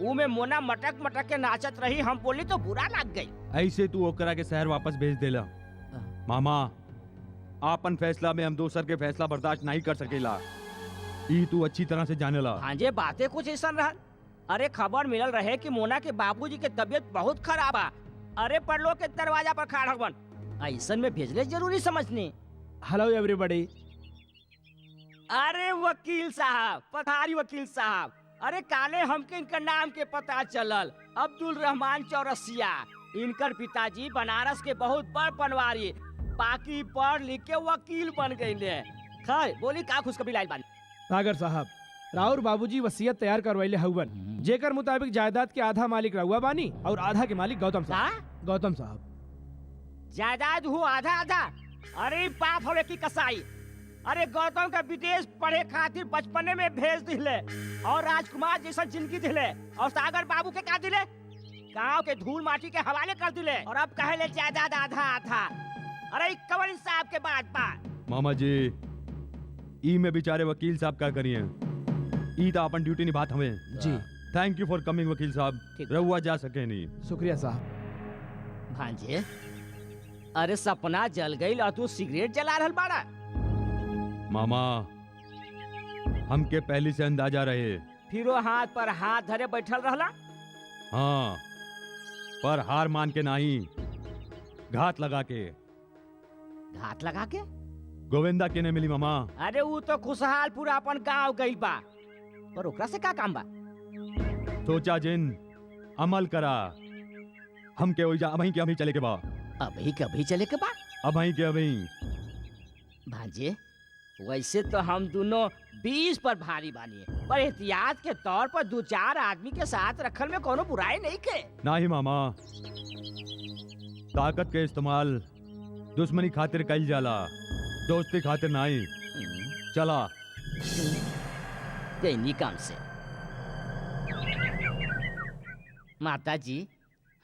ऊ में मोना मटक मटक के नाचत रही। हम बोली तो बुरा लग गई। ऐसे तू ओकरा के शहर वापस भेज देला। मामा आपन फैसला में हम दोसर के फैसला बर्दाश्त नहीं कर सकेला। ई तू अच्छी तरह से जानेला। भांजे बातें कुछ ऐसा रहल। अरे खबर मिलल रहे कि मोना के बाबूजी के तबीयत बहुत खराब है। अरे परलोक के दरवाजा पर खड़ा बन, ऐसन में भेजले जरूरी समझनी। Hello everybody. अरे वकील साहब, पधारी वकील साहब। अरे काले हमके इनका नाम के पता चलल, अब्दुल रहमान चौरसिया। इनकर पिताजी बनारस के बहुत बड़ पनवारी, बाकी पढ़ लिख के वकील बन गए। खैर बोली का खुशखबरी लाइल बानी? सागर साहब, राउर बाबूजी वसीयत तैयार करवाइले हउवन, जेकर मुताबिक जायदाद के आधा मालिक रहुआ बानी और आधा के मालिक गौतम साहब। गौतम साहब जायदाद हो आधा आधा? अरे पाप हवे की कसाई। अरे गौतम का विदेश पढ़े खातिर बचपने में भेज दिले और राजकुमार जैसा जिंदगी दिले, और सागर बाबू के का दिले? गांव के धूल माटी के हवाले कर दिले, और अब कहे जायदाद आधा आधा। अरे कवन साहब के बात मामा जी ई में बेचारे वकील साहब का करिए। ई तो अपन ड्यूटी निभात हमें जी। थैंक यू फॉर कमिंग वकील साहब। ठीक। रहुआ जा सके नहीं। शुक्रिया साहब। भांजे अरे सपना जल गई और तू सिगरेट जला रहल बाड़ा। मामा हमके पहले से अंदाजा रहे। फिर वो हाथ पर हाथ धरे बैठल रहला। हाँ पर हार मान के नहीं, घात लगा के। घात लगा के? गोविंदा के ने मिली मामा। अरे वो तो खुशहाल पूरा अपन गांव गई बा, पर ओकरा से का काम बा? सोचा जिन अमल करा। हमके ओइजा अभी के अभी चले के बा। अभी कभी चले के बा? अभी के अभी। भांजे वैसे तो हम दोनों 20 पर भारी बानी, पर एहतियात के तौर पर 2-4 आदमी के साथ रखल में कोनो बुराई नहीं के। नहीं मामा, ताकत के इस्तेमाल दुश्मनी खातिर कईल जाला, दोस्ती खातिर नहीं। चला। तेनी काम से। माता जी,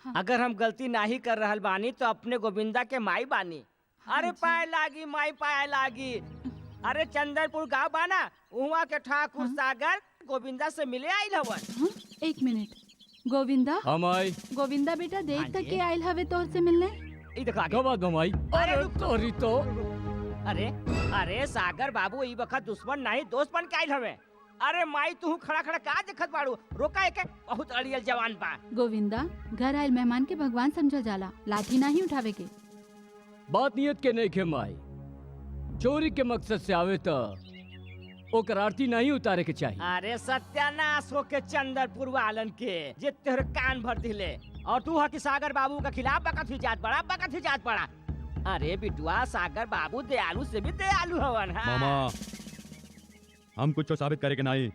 हाँ। अगर हम गलती नहीं कर रहल बानी तो अपने गोविंदा के माई बानी। अरे पाए लागी माई, पाए लागी। अरे चंदनपुर गांव बाना, उहाँ के ठाकुर सागर गोविंदा से मिले आइल हवन। हाँ? एक मिनट, गोविंदा हम आई गोविंदा बेटा देख हाँ तक जी। के आयल हवे तोर से मिलने। ई देखा के। गवा दमाई। अरे अरे रुक तो। तोरी तो अरे अरे सागर बाबू ई वक्त दुश्मन नहीं दोस्त बन के आइल हवे। अरे माई तू खड़ा खड़ा का देखत बाड़ू, रोका एक बहुत अड़ियल जवान बा। गोविंदा, घर आयल मेहमान के भगवान समझा जाला, लाठी नहीं उठावे के। बात नियत के नहीं खे माई, चोरी के मकसद से आवे तो ओकर आरती नहीं उतारे के चाहिए। अरे सत्यानाश हो के चंदनपुर वालन के जे तेरे कान भर दिले, और तू हकी सागर बाबू के खिलाफ बकत ही जात बड़ा, बकत ही जात बड़ा। अरे बिटुआ, सागर बाबू दयालु से भी दयालु हवन। हाँ। मामा, हम कुछ साबित करे के नहीं,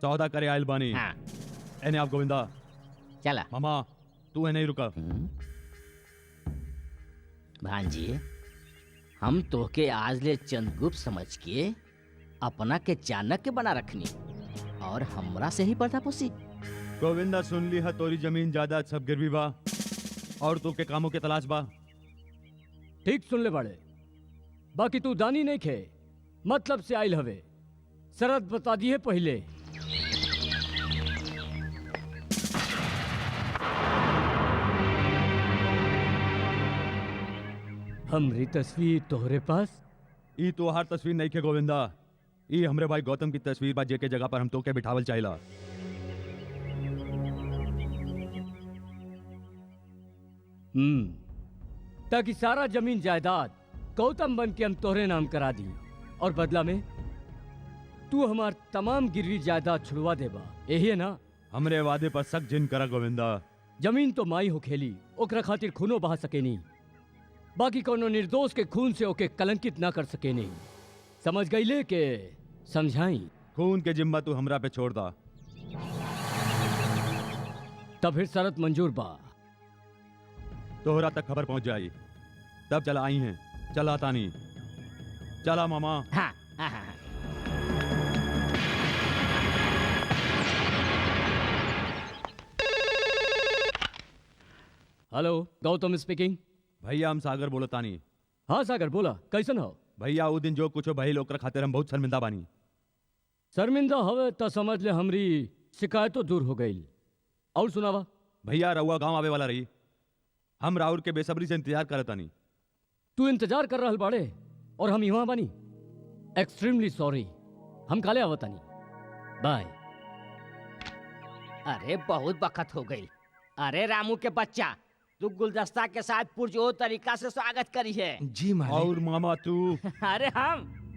सौदा करे आयल बानी। हाँ। एने आप गोविंदा। चला मामा, तू है नहीं रुका। भांजी, हम तोके आज ले चंद्रगुप्त समझ के अपना के चाणक्य बना रखनी, और हमरा से ही पर्दापोशी। गोविंदा, सुन ली है तोरी जमीन जायदाद सब गिरवी बा, और तू के कामों के तलाश बा। ठीक सुन ले बड़े, बाकी तू दानी नहीं खे, मतलब से आइल हवे। शरत बता दिए पहले। हमरी तस्वीर तोहरे पास। ई तो हर तस्वीर नहीं के गोविंदा, ई हमरे भाई गौतम की तस्वीर बा, जेके जगह पर हम तो के बिठावल चाहिला। ताकि सारा जमीन जायदाद गौतम बन के हम तोहरे नाम करा दी, और बदला में तू हमार तमाम गिरवी जायदाद छुड़वा देबा। यही है ना? हमरे वादे पर सख्त जिन करा गोविंदा। जमीन तो माई हो खेली, ओकरा खातिर खूनो बहा सके नहीं, बाकी कोनो निर्दोष के खून से ओके कलंकित ना कर सके नहीं। समझ गईले के समझाई? खून के जिम्मा तू हमरा पे छोड़ दा। तब फिर शरत मंजूर बा। तोहरा तक खबर पहुंच जाई, तब चला आई हैं। चला तानी, चला मामा। हाँ, हाँ, हाँ, हाँ। Hello, Gautam speaking. भैया, हम सागर बोलो तानी। हाँ सागर, बोला, कैसन हो? भैया, वो दिन जो कुछ भइल ओकरा खातिर हम बहुत शर्मिंदा बानी। शर्मिंदा हवे तो समझ ले हमरी शिकायतों दूर हो गई। और सुनावा। भैया, रउआ गांव आवे वाला रही, हम राउर के बेसब्री से इंतजार करतानी। तू इंतजार कर रहल बाड़े और हम यहाँ बानी। एक्सट्रीमली सॉरी, हम काले आवतानी। बाय। अरे बहुत बखत हो गई। अरे रामू के बच्चा, तू गुलदस्ता के साथ पुरजोर तरीका से स्वागत करी है। जी मालिक। और मामा तू। अरे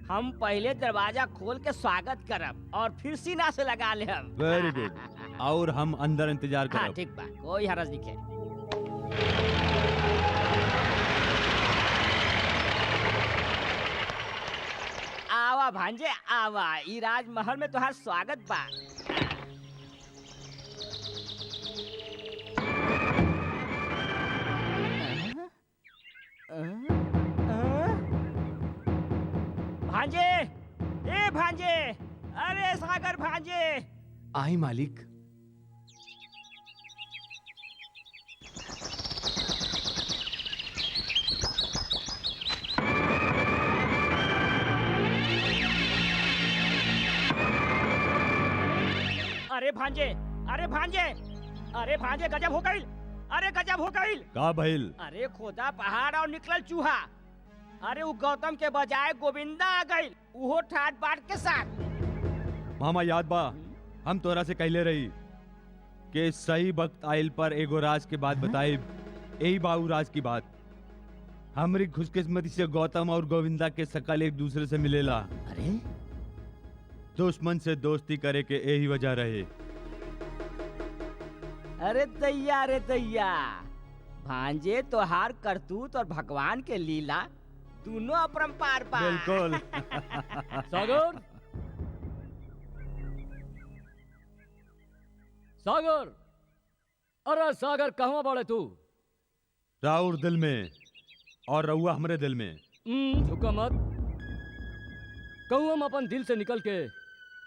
हम पहले दरवाजा खोल के स्वागत करब और फिर सीना से लगा ले हम। Very good. और हम अंदर इंतजार हाँ करब। ठीक बा, कोई हरज नहीं है। आवा भांजे आवा, ई राजमहल में तुहार स्वागत बा। भांजे, ए भांजे, अरे सागर भांजे। आई मालिक। अरे भांजे, अरे भांजे, अरे भांजे, गजब हो गई। अरे गजब हो गई। का भइल? अरे खोदा पहाड़ और निकलल चूहा। अरे वो गौतम के बजाय गोविंदा आ गई, वो ठाट बाट के साथ। मामा, याद बा हम तोरा से कहले रही कि सही वक्त आइल पर एगो राज के बात बताई। यही बाऊ राज की बात। हमरी खुशकिस्मती से गौतम और गोविंदा के शकल एक दूसरे से मिलेला। अरे दुश्मन से दोस्ती करे के यही वजह रहे। अरे दैया, अरे दैया, भांजे तोहार करतूत और भगवान के लीला दोनों अपरंपार बा। बिल्कुल। सागर, सागर, अरे सागर कहवा बाड़े तू? राउर दिल में और रहुआ हमरे दिल में। झुका मत। कहूँ हम अपन दिल से निकल के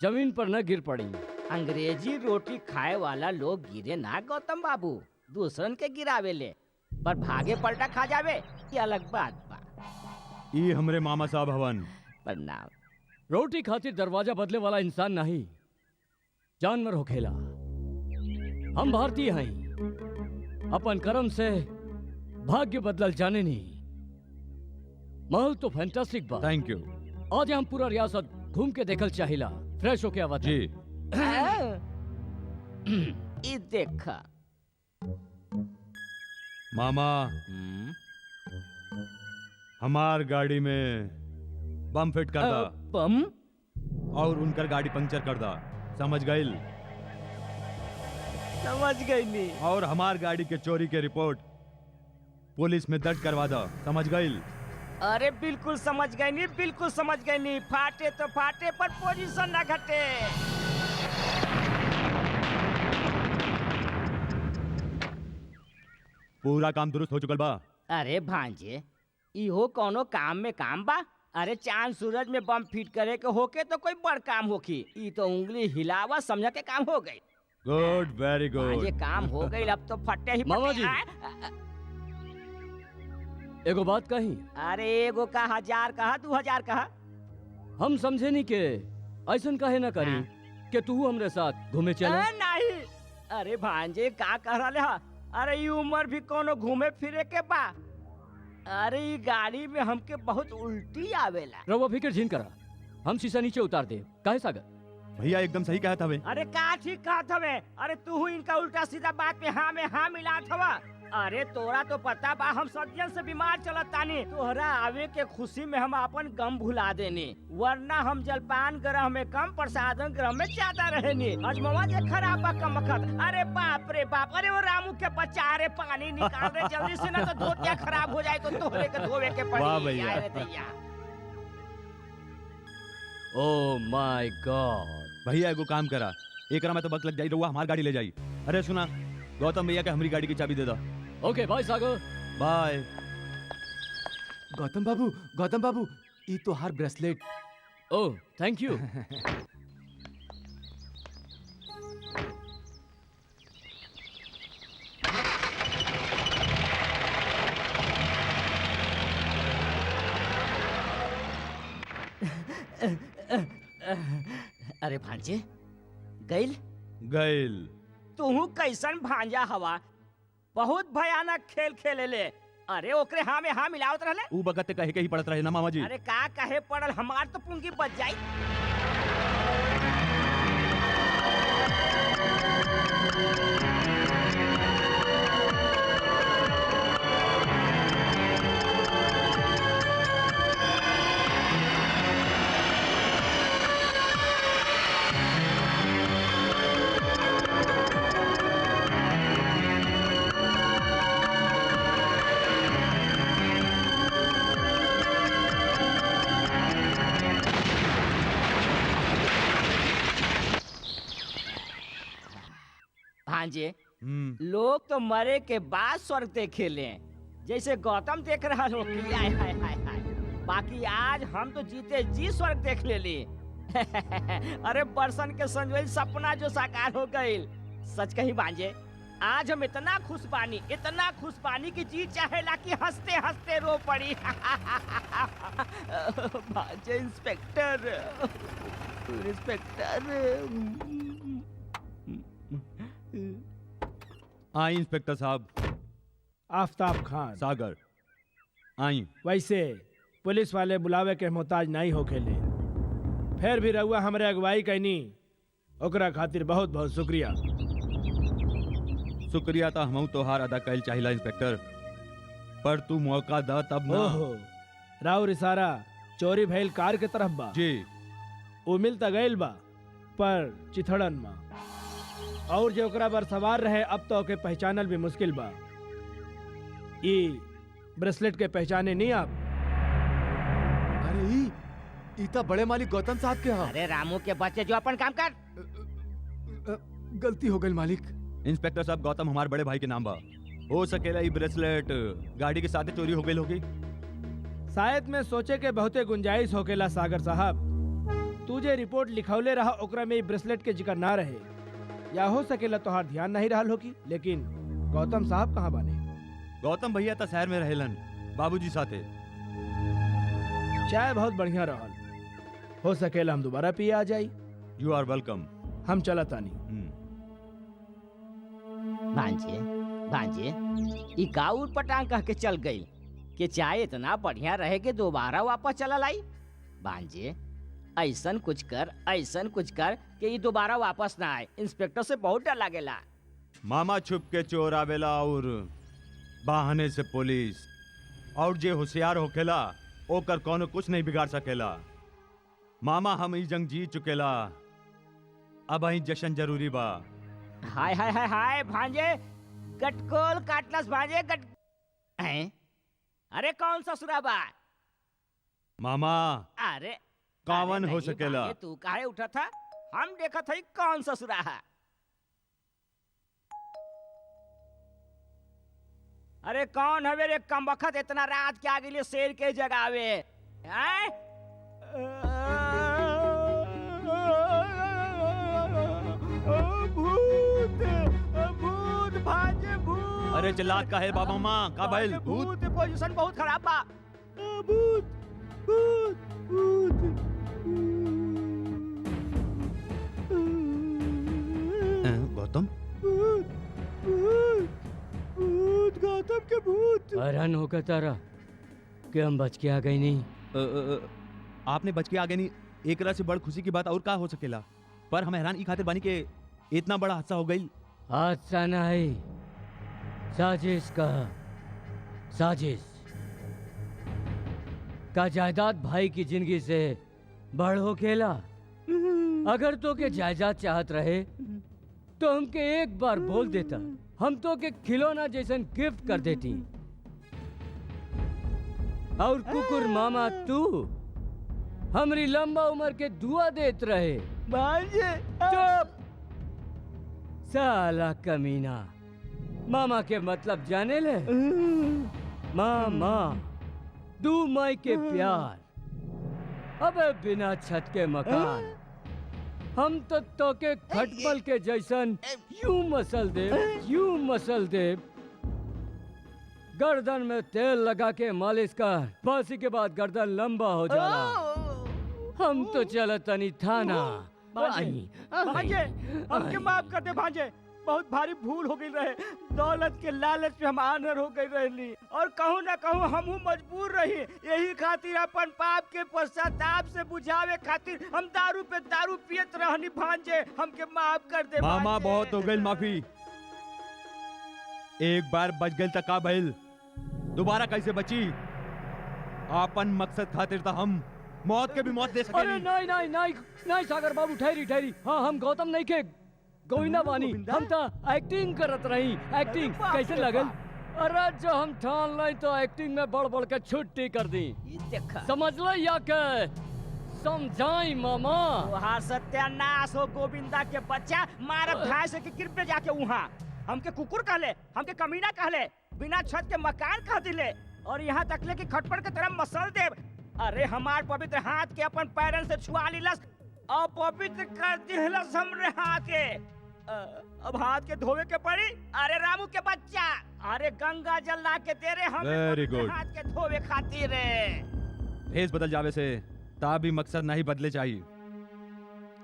जमीन पर न गिर पड़ी। अंग्रेजी रोटी खाए वाला लोग गिरे ना गौतम बाबू, दूसरन के गिरावेले, पर भागे पलटा खा जावे ये अलग बात बा। ई हमरे मामा साहब हवन। प्रणाम। रोटी खातिर दरवाजा बदले वाला इंसान नहीं, जानवर हो खेला। हम भारतीय हैं, अपन कर्म से भाग्य बदलल जाने नहीं। महल तो फैंटास्टिक बा। थैंक यू आज हम पूरा रियासत घूम के देखल चाहिला। फ्रेश होके आवा जी। ई देखा मामा, हमार गाड़ी में बम फिट कर दा बम और उनकर गाड़ी पंक्चर कर दा। समझ गइल? समझ गई नी। और हमार गाड़ी के चोरी के रिपोर्ट पुलिस में दर्ज करवा दा। समझ गइल? अरे बिल्कुल समझ गई नी, बिल्कुल समझ गई नी। फाटे तो फाटे पर पोजीशन ना घटे। पूरा काम दुरुस्त हो चुकल बा। अरे भांजे, इहो कोनो काम में काम बा। अरे चांद सूरज में बम फिट करे के होके तो कोई बड़ काम होखी। ई तो उंगली हिलावा समझ के काम हो गई। गुड, वेरी भांजे गुड। काम हो गई, अब तो फटे ही मामा फटे। जी। एगो बात कही। अरे एगो का 1000 कहा 2000 कहा। हम समझे नहीं के ऐसन काहे ना करी कि तू हमरे साथ घूमे चला। नहीं। अरे भांजे का कह रहा है? अरे ये उम्र भी कोनो घूमे फिरे के बा। अरे ये गाड़ी में हमके बहुत उल्टी आवेला। रवा फिक्र झीन करा, हम शीशा नीचे उतार दे। काहे सागर? भैया एकदम सही कहत हवे। अरे का ठीक कहत हवे? अरे तू इनका उल्टा सीधा बात में हाँ मिलात हवा। अरे तोरा तो पता बा हम सदियन से बीमार चलत तानी। तोहरा आवे के खुशी में हम अपन गम भुला देनी, वरना हम जलपान ग्रह में कम प्रसादन ग्रह में ज्यादा रहेनी। अजमवा जे खराब बा कम वक्त। अरे बाप रे बाप, अरे वो रामू के बच्चा, अरे पानी निकाल रे जल्दी से, ना तो धोतिया खराब हो जाए तो तोहरे के धोवे के पड़ी। वाह भैया। अरे दैया। Oh my God. भैया एगो काम करा, एकरा में तो वक्त लग जाई, रहुआ हमार गाड़ी ले जाई। अरे सुना, गौतम भैया के हमारी गाड़ी की चाबी दे दा। ओके बाय सागर। बाय। गौतम बाबू, ई तो हार ब्रेसलेट। Oh thank you. अरे भांजे गइल गइल। तू कैसन भांजा हवा, बहुत भयानक खेल खेले ले। अरे ओकरे हाँ में हाँ मिलावत रहले। ऊ बगत कहे के ही पड़त रहे ना मामा जी। अरे का कहे पड़ल, हमार तो पुंगी बच जाई। भांजे, लोग तो मरे के बाद स्वर्ग देखे ले, जैसे गौतम देख रहा हो कि हाय हाय हाय हाय। बाकी आज हम तो जीते जी स्वर्ग देख ले ली। अरे बरसन के संजोई सपना जो साकार हो गई। सच कही भांजे, आज हम इतना खुश बानी कि जी चाहेला कि हंसते हंसते रो पड़ी। भांजे इंस्पेक्टर। आई इंस्पेक्टर साहब। आफ्ताब खान। सागर आई। वैसे पुलिस वाले बुलावे के मोहताज नहीं हो खेले, फिर भी रहुआ हमरे अगुवाई कैनी, ओकरा खातिर बहुत बहुत शुक्रिया। शुक्रिया तो हम तोहार अदा कैल चाहिला इंस्पेक्टर, पर तू मौका दा तब ना। ओहो, राउर इशारा चोरी भइल कार के तरफ बा जी। वो मिल त गइल बा, पर चिथड़न में और जो ओकरा पर सवार रहे अब तो ओके पहचानल भी मुश्किल बा। ई ब्रेसलेट के पहचाने नहीं आप? इतना बड़े मालिक गौतम साहब के यहाँ। अरे रामू के बच्चे जो अपन काम कर। गलती हो गई मालिक। इंस्पेक्टर साहब गौतम हमारे बड़े भाई के नाम बा। हो सकेला ये ब्रेसलेट गाड़ी के साथ चोरी हो गई होगी। शायद मैं सोचे के बहुते गुंजाइश होकेला सागर साहब, तुझे रिपोर्ट लिखौले रहा ओकरा में ब्रेसलेट के जिक्र ना रहे, या हो सकेला तोहार ध्यान नहीं रहल होगी। लेकिन गौतम साहब कहाँ बाने? गौतम भैया तो शहर में रहेलन बाबूजी साथे। चाय बहुत बढ़िया रहल, हो सकेला हम दोबारा पिए आ जाई। You are welcome. हम चला तानी। भांजे भांजे ई गाउर पटांग कह के चल गई कि चाय इतना बढ़िया रहे कि दोबारा वापस चला लाई। भांजे ऐसन कुछ कर कि ये दोबारा वापस ना आए। इंस्पेक्टर से बहुत डर लागेला। मामा छुप के चोर आवेला और बहाने से पुलिस, और जे होशियार होखेला ओकर कोनो कुछ नहीं बिगाड़ सकेला। मामा हम ई जंग जीत चुकेला, अब અહીં जश्न जरूरी बा। हाय हाय हाय हाय भांजे गटकोल काटलस भांजे गट हैं? अरे कौन ससुरा बा? मामा अरे कावन अरे हो नहीं सकेला। भांजे, तू काहे उठा था? हम देखा था कौन ससुरा है। अरे कौन हवे रे कमबख्त इतना रात के आगे लिए शेर के जगावे हैं? भूत भांजे भूत। अरे चिल्लात का है बाबा माँ का बैल भूत। पोजीशन बहुत खराब बा। भूत भूत भूत। गौतम भूत भूत भूत गौतम के भूत। हैरान होकर तारा कि हम बच के आ गई नहीं। आपने बच के आगे नहीं, एक तरह से बड़ खुशी की बात और का हो सकेला, पर हम हैरान ई खातिर बानी के इतना बड़ा हादसा हो गई। हादसा नहीं, साजिश का साजिश का जायदाद भाई की जिंदगी से बड़ हो खेला। अगर तो के जायदाद चाहत रहे तो हमके एक बार बोल देता, हम तो के खिलौना जैसन गिफ्ट कर देती। और कुकुर मामा तू हमरी लंबा उम्र के दुआ देत रहे। भांजे चुप साला कमीना, मामा के मतलब जाने ले? मामा दू माई के प्यार, अबे बिना छत के मकान। हम तो के खटमल के जैसन यूं मसल दे। गर्दन में तेल लगा के मालिश कर, फांसी के बाद गर्दन लंबा हो जाला। हम तो चलतनी थाना। भांजे हमके माफ कर दे भांजे, बहुत भारी भूल हो गई रहे। दौलत के लालच में हम आनर हो गई रहली, और कहूँ ना कहूँ हम मजबूर रही। यही खातिर अपन पाप के पश्चाताप से बुझावे खातिर हम दारू पे दारू पियत रहनी। भांजे हमके माफ कर दे मामा भांजे। बहुत हो गई माफी। एक बार बच गई तक का भइल, दोबारा कैसे बची? आपन मकसद खातिर तो हम मौत के भी मौत दे अरे सके। नहीं सागर बाबू, ठहरी। हाँ हम गौतम नहीं के गोविंदा बानी। हम तो एक्टिंग करत रही। एक्टिंग कैसे लगल? अरे जो हम ठान लाई तो एक्टिंग में बढ़ के छुट्टी कर दी। ये देखा समझ लो या के समझाई मामा। वहाँ सत्यानाश हो गोविंदा के बच्चा। मारब घास के गिर पे जाके वहाँ हमके कुकुर कहले, हमके कमीना कहले, बिना छत के मकान कह दिले, और यहाँ तकले की खटपट के तरह मसल दे। अरे हमार पवित्र हाथ के अपन पैरन से छुआ लीलस और पवित्र कर दिलस हमरे हाथ के। अब हाथ के धोवे के पड़ी। अरे रामू के बच्चा, अरे गंगा जल ला के दे रे हम Very good. हाथ के धोवे खातिर रे। भेष बदल जावे से ता भी मकसद नहीं बदले चाहिए।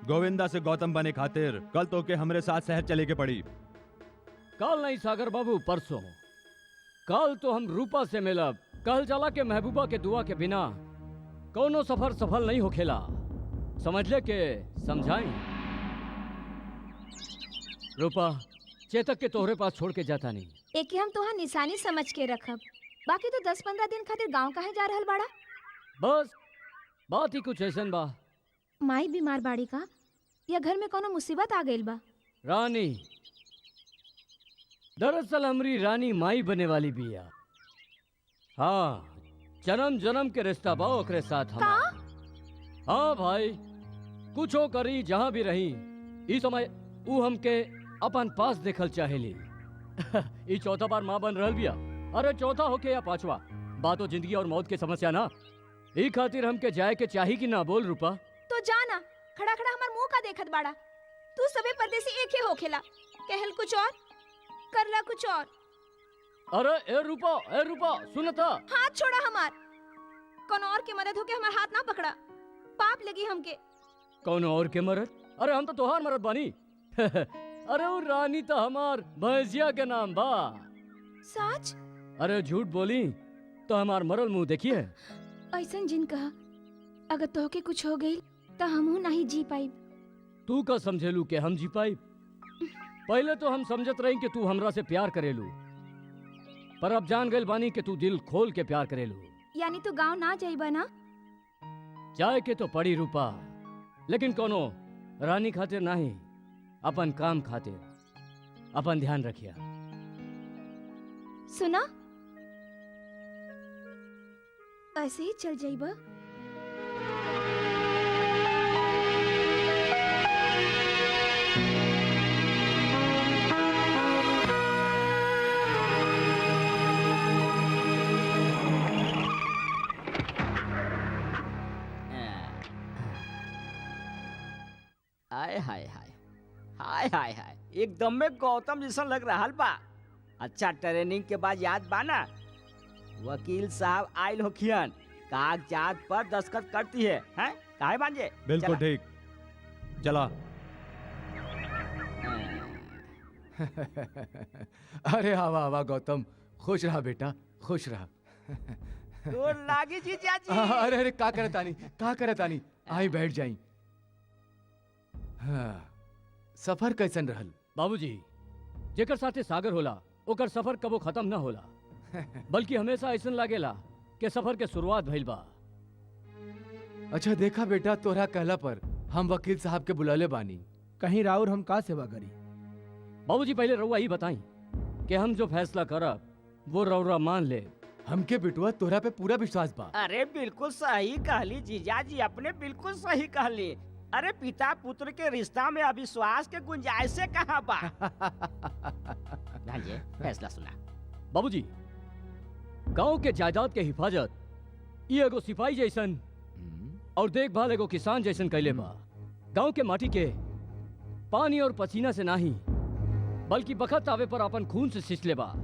गोविंदा से गौतम बने खातिर कल तो के हमरे साथ शहर चले के पड़ी। कल नहीं सागर बाबू, परसों। कल तो हम रूपा से मिलब। कल चला के महबूबा के दुआ के बिना कोनो सफर सफल नहीं हो खेला। समझ ले के समझाई। रूपा चेतक के तोहरे पास छोड़ के जाता नहीं। एक हम तोहार निशानी समझ के रखब, बाकी तो 10-15 दिन खातिर गांव काहे जा रहल बाड़ा? बस बात ही कुछ ऐसन बा। माई बीमार बाड़ी का, या घर में कोनो मुसीबत आ गइल बा? रानी, दरअसल हमरी रानी माई बने वाली बिया। हाँ, जन्म जन्म के रिश्ता बा ओकरे साथ हमार। हाँ भाई, कुछो करी जहाँ भी रही ई समय ऊ हमके अपन पास देखल चाहेली। ई चौथा बार माँ बन रहल बिया। अरे चौथा होके या पांचवा, बातो जिंदगी और मौत के समस्या ना। ई खातिर हमके जाए के चाही कि ना, बोल रूपा? तो जाना, खड़ा खड़ा हमार मुंह का देखत बाड़ा। तू सबे परदेसी एक ही होखेला, कहल कुछ और करला कुछ और। अरे ए रूपा सुनता। हाथ छोड़ा हमार। कौन और के मदद होके हमार हाथ ना पकड़ा, पाप लगी हमके। कौन और के मरद? अरे हम तो तोहार मरद बानी। अरे वो रानी तो हमार भैंसिया के नाम बा। सच? अरे झूठ बोली तो हमार मरल मुंह देखिए। ऐसन जिन कहा, अगर तोहके कुछ हो गई तो हमहू नहीं जी पाई। तू का समझेलू के हम जी पाई? पहले तो हम समझत रही कि तू हमरा से प्यार करेलू, पर अब जान गइल बानी कि तू दिल खोल के प्यार करेलू। यानी तू गांव ना जाइबा ना? जाए के तो पड़ी रूपा, लेकिन कोनो रानी खातिर नहीं, अपन काम खातिर। अपन ध्यान रखिया। सुना, ऐसे ही चल जाइबा? हाय हाय हाय हाय हाय हाय, एकदम में गौतम जैसा लग रहा बा। अच्छा, ट्रेनिंग के बाद याद बाना, वकील साहब आयल होखियन, कागजात पर दस्तखत करती है, हैं? काहे मांजे? बिल्कुल ठीक, चला। अरे हवा हवा गौतम, खुश रहा बेटा, खुश रहा। तो लागी जी चाची। अरे अरे का करत आनी, आई बैठ जाई। हाँ, सफर कैसन रहल? बाबूजी, जेकर साथे सागर होला ओकर सफर कबो खत्म ना होला, बल्कि हमेशा ऐसन लागेला कि सफर के शुरुआत भइल बा। अच्छा देखा बेटा, तोरा कहला पर हम वकील साहब के बुलाले बानी। कहीं राउर हम का सेवा करी? बाबूजी पहले रउआ ही बताई कि हम जो फैसला करब वो रउरा मान ले। हमके बिटुआ तोरा पे पूरा विश्वास बा। अरे बिल्कुल सही कहली जीजाजी, अपने बिल्कुल सही कहली। अरे पिता पुत्र के रिश्ता में अविश्वास के गुंजाइश से कहाँ बा? भांजे, फैसला सुना। बाबूजी, गांव के जायदाद के हिफाजत ये एगो सिपाही जैसन और देखभाल एगो किसान जैसन कैले बा। गांव के माटी के पानी और पसीना से नहीं, बल्कि बखत आवे पर अपन खून से सिंचले बा।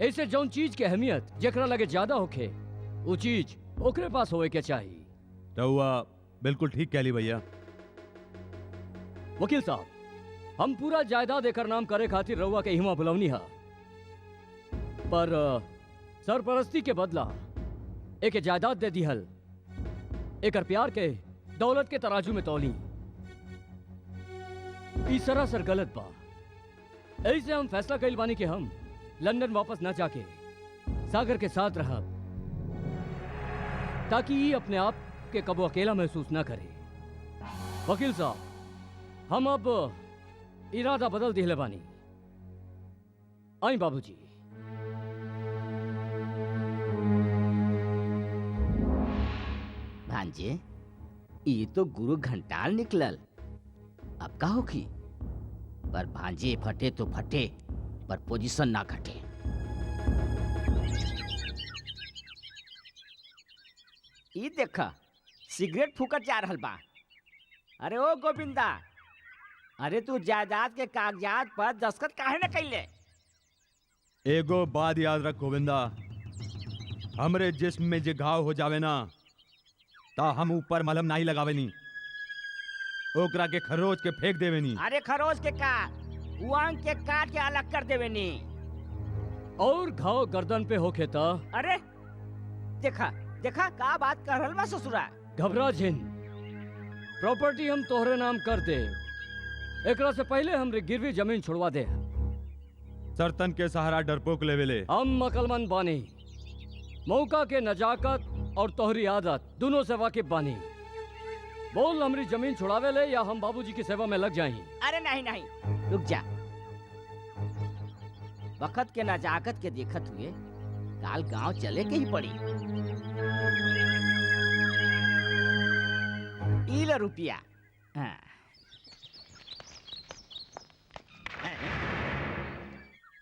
ऐसे जौन चीज के अहमियत जेकरा लगे ज्यादा होखे, वो चीज ओकरे पास होवे के चाहिए। रउआ बिल्कुल ठीक कहली भैया। वकील साहब, हम पूरा जायदाद एकर नाम करे खातिर रउआ के हिमा बुलवनी हा, पर सरपरस्ती के बदला एक जायदाद दे दिहल, एकर प्यार के दौलत के तराजू में तौली। ई सरासर गलत बा। ऐसे हम फैसला कइल बानी कि हम लंदन वापस न जाके सागर के साथ रहब, ताकि ई अपने आप के कबो अकेला महसूस न करे। वकील साहब, हम अब इरादा बदल दिले बानी। आई बाबूजी। भांजे, ये तो गुरु घंटाल निकलल, अब का होखी? पर भांजे फटे तो फटे, पर पोजीशन ना घटे। ई देखा, सिगरेट फूकत जा रहल बा। अरे ओ गोविंदा, अरे तू जायदाद के कागजात पर दस्तखत काहे न कैले? एगो बात याद रख गोविंदा, हमरे जिस्म में जे घाव हो जावे ना, ता हम ऊपर मलहम नहीं लगावे नी, ओकरा के खरोच के फेंक देवे नी। अरे खरोच के काट, उंग के काट के अलग कर देवे नी। और घाव गर्दन पे होखे ता? अरे देखा देखा का बात कर रहल बा ससुरा। घबरा जिन, प्रॉपर्टी हम तोहरे नाम कर दे, एकरा से पहले हमरे गिरवी जमीन छुड़वा दे। सरतन के सहारा डरपोक लेवेले। हम अकलमंद बानी, मौका के नजाकत और तोहरी आदत दोनों से वाकिफ बानी। बोल, हमरी जमीन छुड़ावे ले या हम बाबूजी की सेवा में लग जाएं? अरे नहीं नहीं, रुक जा। वक्त के नजाकत के देखत हुए काल गांव चले के ही पड़ी। रुपया। हाँ।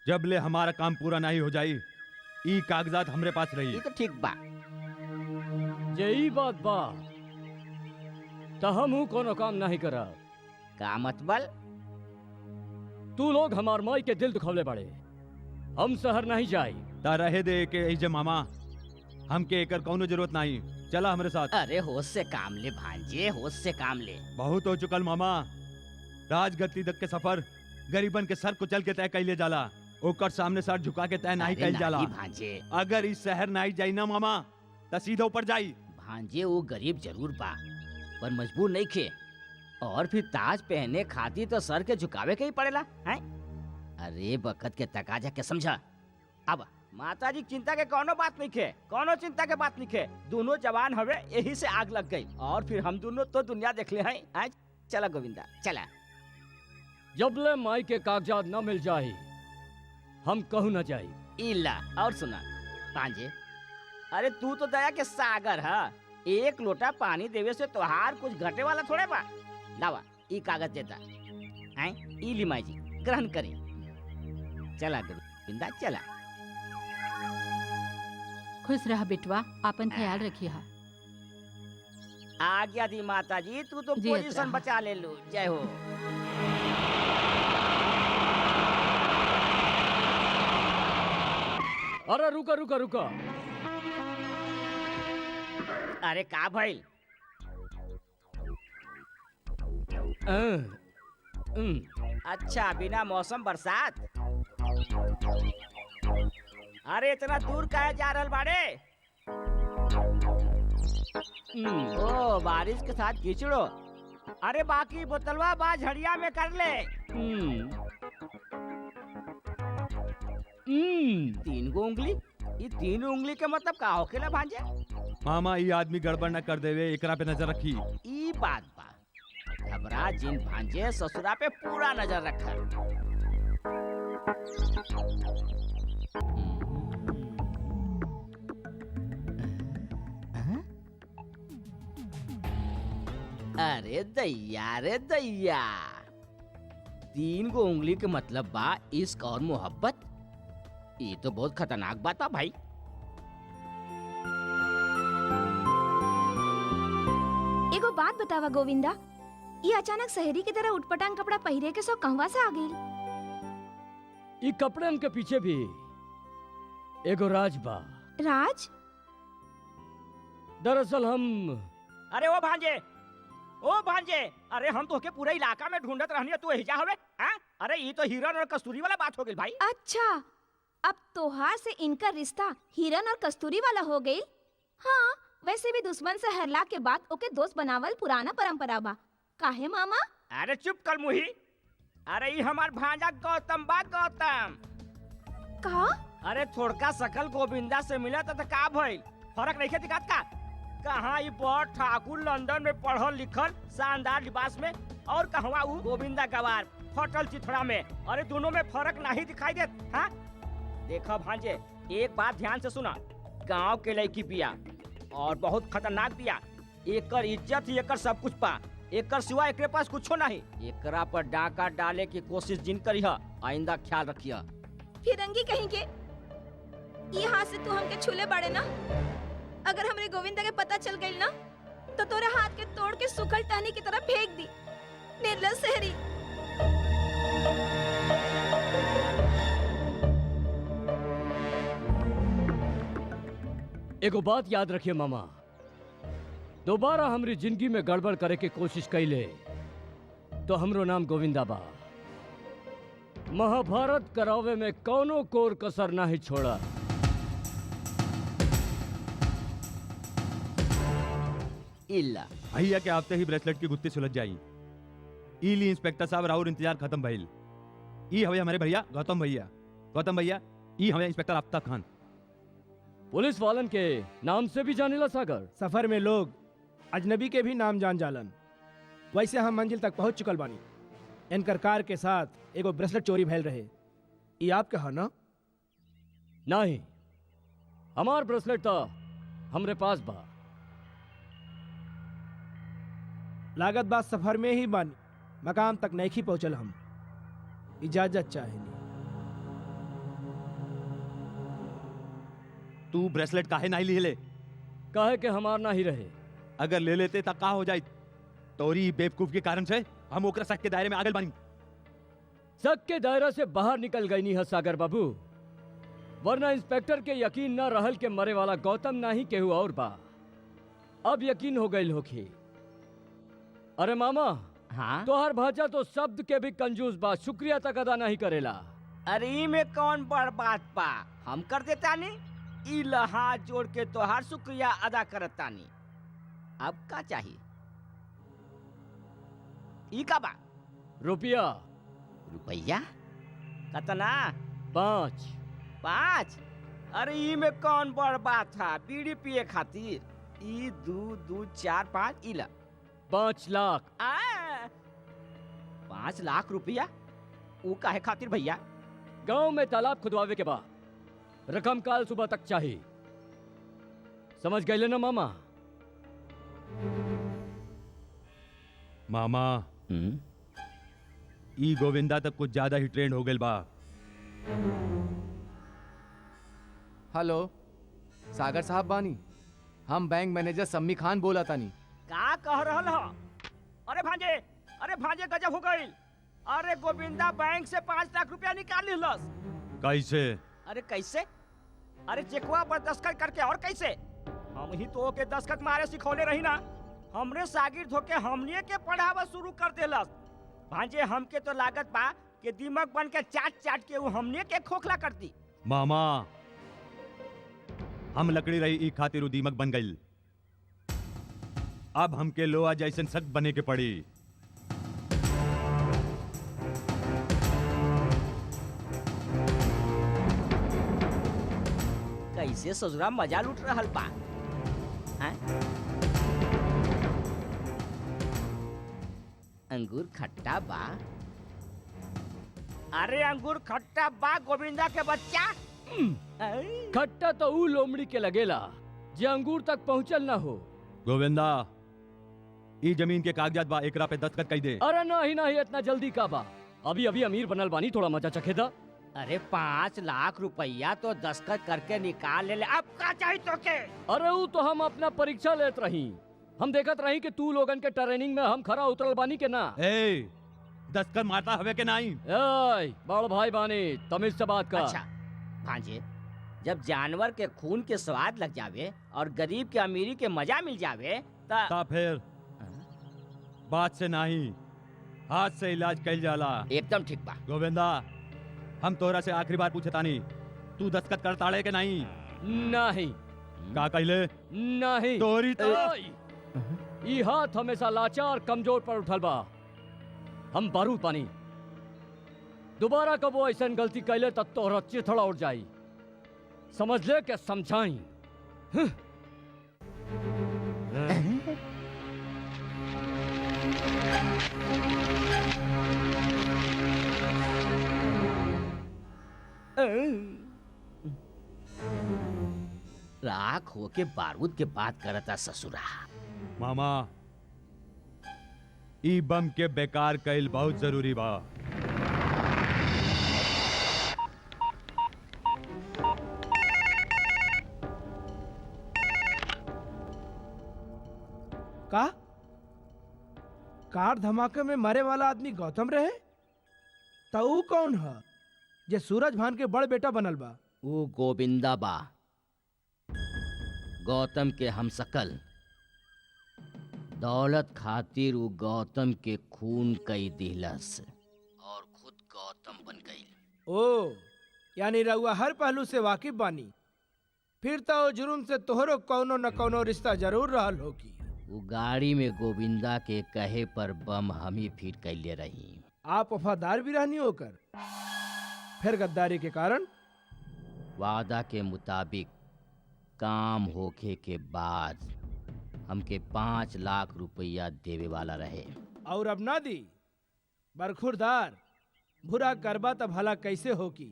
जब ले हमारा काम पूरा नहीं हो जाई ई कागजात हमरे पास रही। ये तो ठीक बा। यही बात बा तो हम कोनो काम नहीं करा। का मतबल? तू लोग हमार माई के दिल दुखवले बड़े। हम शहर नहीं जाई। ता रहे दे के ऐजे मामा, हमके एकर कौनो जरूरत नहीं। चला हमरे साथ। अरे होश से काम ले भांजे, होश से काम ले। बहुत हो चुकल मामा। राजगद्दी तक के सफर गरीबन के सर कुचल के तय कैले जाला, ओकर सामने सर झुका के तय नहीं अरे कैल जाला। नहीं भांजे, अगर इस शहर नहीं जाई ना मामा तो सीधा ऊपर जाई। भांजे वो गरीब जरूर बा पर मजबूर नहीं खे। और फिर ताज पहने खाती तो सर के झुकावे के ही पड़ेला हैं? अरे बखत के तकाजा के समझा। अब माता जी चिंता के कोनो बात नहीं खे, कोनो चिंता के बात नहीं खे। दोनों जवान हवे, यही से आग लग गई। और फिर हम दोनों तो दुनिया देख ले हैं। आज चला गोविंदा चला। जबले माई के कागजात न मिल जाए हम कहू न जाई। इला और सुना भांजे, अरे तू तो दया के सागर है। एक लोटा पानी देवे से तोहार कुछ घटे वाला थोड़े बा। लावा ई कागज देता हैं, ई ली माई जी ग्रहण करी। चला गोविंदा चला। खुश रह बेटवा, अपन ख्याल रखिए। आज्ञा दी माता जी, तू तो जी, पोजीशन अच्छा। बचा ले लो। जय हो। अरे रुका रुका रुका। अरे का भइल? अच्छा बिना मौसम बरसात। अरे इतना दूर काहे जा रहल बाड़े? ओ बारिश के साथ कीचड़ो। अरे बाकी बोतलवा बा झड़िया में कर ले। 3 गो उंगली? ये 3 उंगली के मतलब का होखेला भांजे? मामा ये आदमी गड़बड़ न कर देवे, एकरा पे नजर रखी। ई बात बा। घबरा जिन भांजे, ससुरा पे पूरा नजर रखा। अरे दैया, रे दैया। 3 गो उंगली के मतलब बा इश्क और मोहब्बत। ये तो बहुत खतरनाक बात बा भाई। एगो बात बतावा गोविंदा, ये अचानक शहरी की तरह उटपटांग कपड़ा पहिरे के सो कहवा से आ गई? ई कपड़न के पीछे भी एगो राज बा। राज? दरअसल हम अरे ओ भांजे, ओ भांजे, अरे हम तो के पूरे इलाका में ढूंढत रहनी, तू हिजा हवे? हाँ? अरे ये तो हिरन और कस्तूरी वाला बात हो गई भाई। अच्छा, अब तोहार से इनका रिश्ता हिरन और कस्तूरी वाला हो गई। हाँ, वैसे भी दुश्मन से हरला के बाद ओके दोस्त बनावल पुराना परंपरा बा। काहे मामा? अरे चुप कर मुही। अरे ये हमार भांजा गौतम बा, गौतम। का? अरे थोड़का सकल गोविंदा से मिला तो का भइल? फर्क नहीं दिखात का? कहाँ ये बड़ ठाकुर लंदन में पढ़ल लिखल शानदार लिबास में, और कहवा ऊ गोविंदा गवार फटल चिथड़ा में। अरे दोनों में फर्क नहीं दिखाई देत? हाँ? देखो भांजे, एक बात ध्यान से सुना। गांव के लड़की बिया और बहुत खतरनाक बिया। एकर इज्जत ही एकर सब कुछ पा। एकर सिवा एकरे पास कुछो नहीं। एकरा पर डाका डाले की कोशिश जिन करिहा, आइंदा ख्याल रखिया। फिरंगी कहीं के ये हाथ से तू हमके छूले बड़े ना। अगर हमरे गोविंदा के पता चल गई ना तो तोरे हाथ के तोड़ के सुखल टहनी की तरफ फेंक दी। निर्लज शहरी। एगो बात याद रखिए मामा, दोबारा हमरी जिंदगी में गड़बड़ करे के कोशिश कैले तो हमरो नाम गोविंदा बा। महाभारत करावे में कौनो कोर कसर नहीं छोड़ा। इल्ला भैया के आते ही ब्रेसलेट की गुत्ती सुलझ जाई। इली इंस्पेक्टर साहब राउर इंतजार खत्म भइल। ई हवे हमारे भैया गौतम भैया। गौतम भैया, ई हवे इंस्पेक्टर आफ्ताब खान। पुलिस वालन के नाम से भी जानेला सागर। सफर में लोग अजनबी के भी नाम जान जालन। वैसे हम मंजिल तक पहुंच चुकल बानी। इनकर कार के साथ एगो ब्रेसलेट चोरी भइल रहे। ये आपके है ना? नहीं, हमार ब्रेसलेट तो हमरे पास बा। लागत बात सफर में ही बानी, मकाम तक नहीं पहुंचल। हम इजाजत चाहेनी। तू ब्रेसलेट काहे नहीं ले ले? काहे के हमार ना ही रहे। अगर ले लेते तो का हो जाए? तोरी बेवकूफ के कारण से हम ओकरा शक के दायरे में आगल बानी। शक के दायरा से बाहर निकल गई नहीं है सागर बाबू, वरना इंस्पेक्टर के यकीन न रहल के मरे वाला गौतम ना ही केहू और बा। अब यकीन हो गई होखी। अरे मामा, हाँ? तोहर भाजा तो शब्द के भी कंजूस बा, शुक्रिया तक अदा नहीं करेला। अरे ई में कौन बड़ बात बा, हम कर देता नी। ई हाथ जोड़ के तोहार शुक्रिया अदा करता नी। अब का चाहिए? ई का बा? रुपया। रुपया? कतना? 5। 5? अरे ई में कौन बड़ बात था? बीड़ी पिए खातिर? ई 2 2 4 5 इला 5 लाख। 5 लाख रुपया? वो काहे खातिर भैया? गांव में तालाब खुदवावे के बाद रकम काल सुबह तक चाहिए। समझ गए ना मामा? मामा, ई गोविंदा तक कुछ ज्यादा ही ट्रेंड हो गए बा। हेलो, सागर साहब बानी? हम बैंक मैनेजर सम्मी खान बोला तानी। का कह रहल हो? अरे भांजे गजब हो गई। अरे गोविंदा बैंक से 5 लाख रुपया निकाल लिलस। कैसे? अरे कैसे? अरे चेकवा पर दस्तखत करके। और कैसे? हम ही तो के दस्तखत मारे सिखौले रही ना। हमरे शागिर्द होके हमने के पढ़ावा शुरू कर देलस। भांजे हमके तो लागत बा कि दिमाग बन के चाट के वो हमने के खोखला कर दी। मामा, हम लकड़ी रही ई खातिर उ दीमक बन गई। अब हमके लोहा जैसन सख्त बने के पड़ी। कैसे ससुरा मजा लूट रहल बा? हैं? अंगूर खट्टा बा? अरे अंगूर खट्टा बा गोविंदा के बच्चा। खट्टा तो ऊ लोमड़ी के लगेला जे अंगूर तक पहुंचल ना हो। गोविंदा, ई जमीन के कागजात बा, एकरा पे दस्तखत कई दे। अरे नहीं इतना जल्दी का बा? अभी अभी अमीर बनल बानी, थोड़ा मजा चखे दा। अरे 5 लाख रुपया तो दस्तखत करके निकाल ले। अब का चाहिए तो के? अरे वो तो हम अपना परीक्षा लेत रही। हम देखत रही कि तू लोगन के ट्रेनिंग में हम खरा उतरल बानी के ना। ए, दस्तखत मारता हवे के नहीं? ए, बड़ भाई बानी, तमीज से बात कर। अच्छा भांजे, जब जानवर के खून के स्वाद लग जावे और गरीब के अमीरी के मजा मिल जावे ता फिर बात से नहीं, हाथ से इलाज कइल जाला। एकदम ठीक बा। गोविंदा, हम तोरा से आखिरी बार पूछतानी, तू दस्तखत करताड़े के नहीं? नहीं। का कहले? नहीं। तोरी तो ई हाथ हमेशा लाचार कमजोर पर उठल बा। हम बारूद पानी, दोबारा कबो ऐसा गलती कैले तब तोहरा चिथड़ा उड़ जाई। समझ ले के समझाई। राख होके बारूद के बात करता ससुरा। मामा, ई बम के बेकार कइल बहुत जरूरी बा। का कार धमाके में मरे वाला आदमी गौतम रहे? तो ऊ कौन है जे सूरज भान के बड़ बेटा बनल बा? वो गोविंदा बा, गौतम के हमशक्ल। दौलत खातिर वो गौतम के खून कई दिलस और खुद गौतम बन गई। ओ, यानी रउआ हर पहलू से वाकिफ बानी। फिर तो जुर्म से तोहरो कौनो न कौनो रिश्ता जरूर रहल होगी। वो गाड़ी में गोविंदा के कहे पर बम हम ही फिट कैले रही। आप वफादार भी रहनी होकर फिर गद्दारी के कारण? वादा के मुताबिक काम होखे के बाद हमके 5 लाख रुपया देवे वाला रहे। और अब ना दी? बरखुरदार, बुरा करबा तब भला कैसे होगी?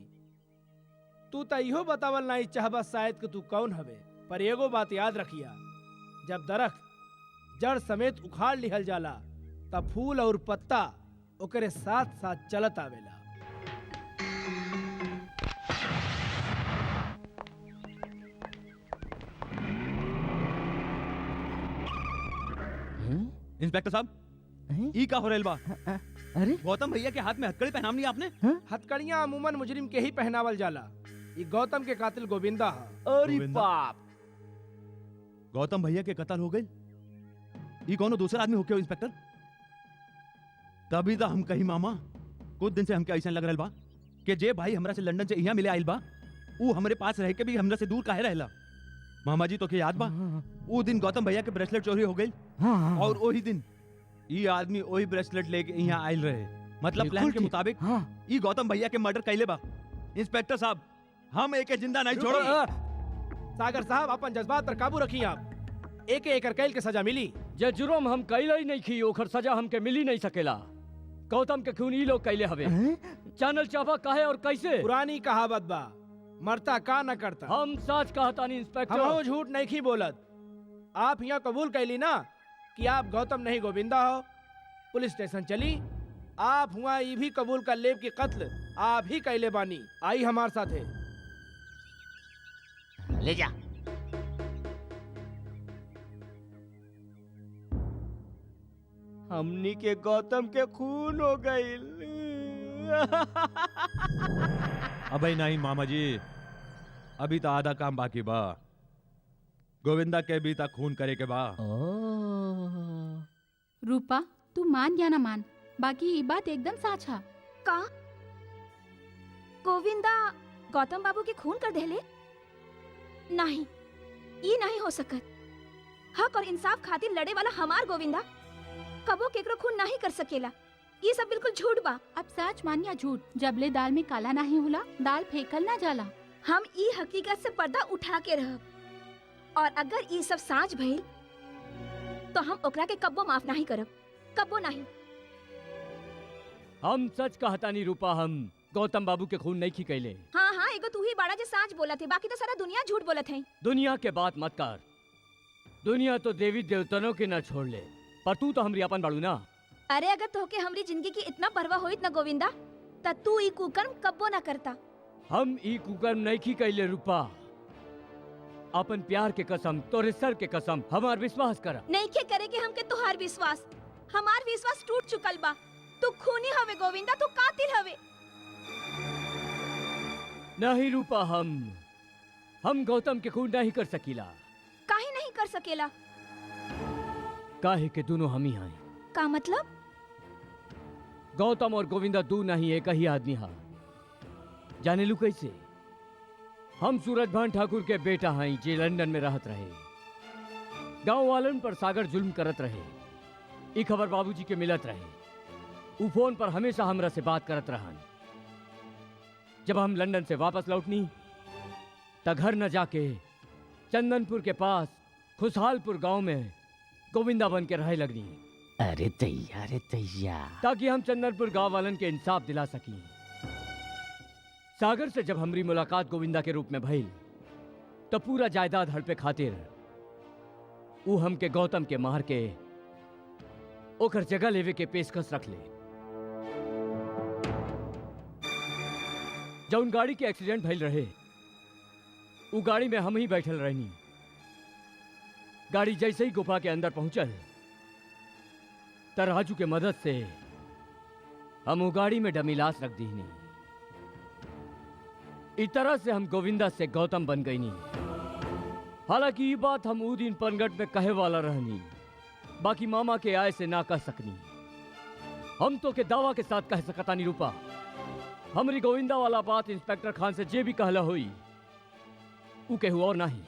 तू तो इहो बतावल नहीं चाहबा शायद कि तू कौन हवे। पर एगो बात याद रखिया, जब दरख्त जड़ समेत उखाड़ लिहल जाला त फूल और पत्ता ओकरे साथ साथ चलत आवेला। इंस्पेक्टर साहब, ई का हो रहल बा? अरे गौतम भैया के हाथ में हथकड़ी पहनावनी आपने? हथकड़ियां अमूमन मुजरिम के ही पहनावल जाला। ये गौतम के कातिल गोविंदा है। अरे गोविंदा? बाप, गौतम भैया के कत्ल हो गई? ई कौनो दूसरा आदमी होके हो इंस्पेक्टर? तभी तो हम कही मामा, कुछ दिन से हमके ऐसा लग रहल बा कि जे भाई हमरा से लंदन से यहाँ मिले आइल बा, ऊ हमरे पास रह के भी हमरा से दूर काहे रहेला? मामा जी तो के याद बा वो दिन गौतम भैया के ब्रेसलेट चोरी हो गई और वही दिन ये आदमी वही ब्रेसलेट लेके यहाँ आयल रहे। मतलब प्लान के मुताबिक ये गौतम भैया के मर्डर कैले बा। इंस्पेक्टर साहब, हम एक जिंदा नहीं छोड़ो। सागर साहब, अपन जज्बात पर काबू रखिए। आप एक एक कैल के सजा मिली। जे जुर्म हम कैले ही नहीं की, ओकर सजा हमके मिली नहीं सकेला। गौतम के खून ई लोग कैले हवे। चैनल चाबा काहे और कैसे? पुरानी कहावत बा, मरता का न करता। हम सच कहतानी इंस्पेक्टर। हम झूठ नहीं की बोलत। आप यहाँ कबूल कैली ना कि आप गौतम नहीं गोविंदा हो। पुलिस स्टेशन चली, आप हुआ ये भी कबूल कर लेब कि कत्ल आप ही कैले बानी। आई हमारे साथ है। ले जा। हमनी के गौतम के खून हो गई। अबे नहीं मामा जी, अभी तो आधा काम बाकी बा। गोविंदा के भी तक खून करे के बा। रूपा, तू मान या ना मान, बाकी ये बात एकदम सच है। का गोविंदा गौतम बाबू के खून कर देले? नहीं, ये नहीं हो सकत। हक और इंसाफ खातिर लड़े वाला हमार गोविंदा कबो केकरो खून नहीं कर सकेला। ये सब बिल्कुल झूठ बा। अब सच मान या झूठ, जबले दाल में काला नहीं होला, दाल फेंकल ना जाला। हम ई हकीकत से पर्दा उठा के रहब, और अगर ये सब साँच भइल तो हम ओकरा के कब्बो माफ नहीं करब, कब्बो नहीं। हम सच कहतानी रूपा, हम गौतम बाबू के खून नहीं की कैले। हाँ हाँ, एगो तू ही बड़ा जो साँच बोला थे, बाकी तो सारा दुनिया झूठ बोलत है। दुनिया के बात मत कर। दुनिया तो देवी देवतनों के न छोड़ ले, पर तू तो हमरी अपन बाड़ू ना। अरे अगर तोहके हमरी जिंदगी की इतना परवाह होइत ना गोविंदा, त तू ई कुकर्म कब्बो ना करता। हम ई कुकर्म नहीं की कैले रूपा। अपन प्यार के कसम, तोरे सर के कसम, हमार विश्वास कर। नहीं के करे के हमके तुहार विश्वास, हमार विश्वास टूट चुकल बा। तू खूनी हवे गोविंदा, तू कातिल हवे। नहीं रूपा, हम गौतम के खून नहीं कर सकीला। काहे नहीं कर सकेला? काहे के दोनों हम ही हैं। का मतलब? गौतम और गोविंदा दू नहीं एक ही आदमी हा। जाने लू कैसे? हम सूरज भान ठाकुर के बेटा हैं जे लंदन में रहत रहे। गांव वालन पर सागर जुल्म करत रहे। ई खबर बाबूजी के मिलत रहे। उ फोन पर हमेशा हमरा से बात करत रहन। जब हम लंदन से वापस लौटनी त घर न जाके चंदनपुर के पास खुशहालपुर गांव में गोविंदा बन के रहे लगनी। अरे तैया ताकि हम चंदनपुर गांव वालन के इंसाफ दिला सकी। सागर से जब हमारी मुलाकात गोविंदा के रूप में भइल तो पूरा जायदाद हड़पे खातिर ऊ हमके गौतम के मार के ओकर जगह लेवे के पेशकश रख ले। जौन गाड़ी के एक्सीडेंट भइल रहे ऊ गाड़ी में हम ही बैठल रहनी। गाड़ी जैसे ही गुफा के अंदर पहुंचल तराजू के मदद से हम वो गाड़ी में डमी लाश रख दीनी। इस तरह से हम गोविंदा से गौतम बन गई नहीं। हालांकि ये बात हम ऊ दिन पनगट में कहे वाला रहनी, बाकी मामा के आय से ना कह सकनी। हम तो के दावा के साथ कह सकता नहीं रूपा, हमरी गोविंदा वाला बात इंस्पेक्टर खान से जे भी कहला हुई ऊ केहू और नहीं,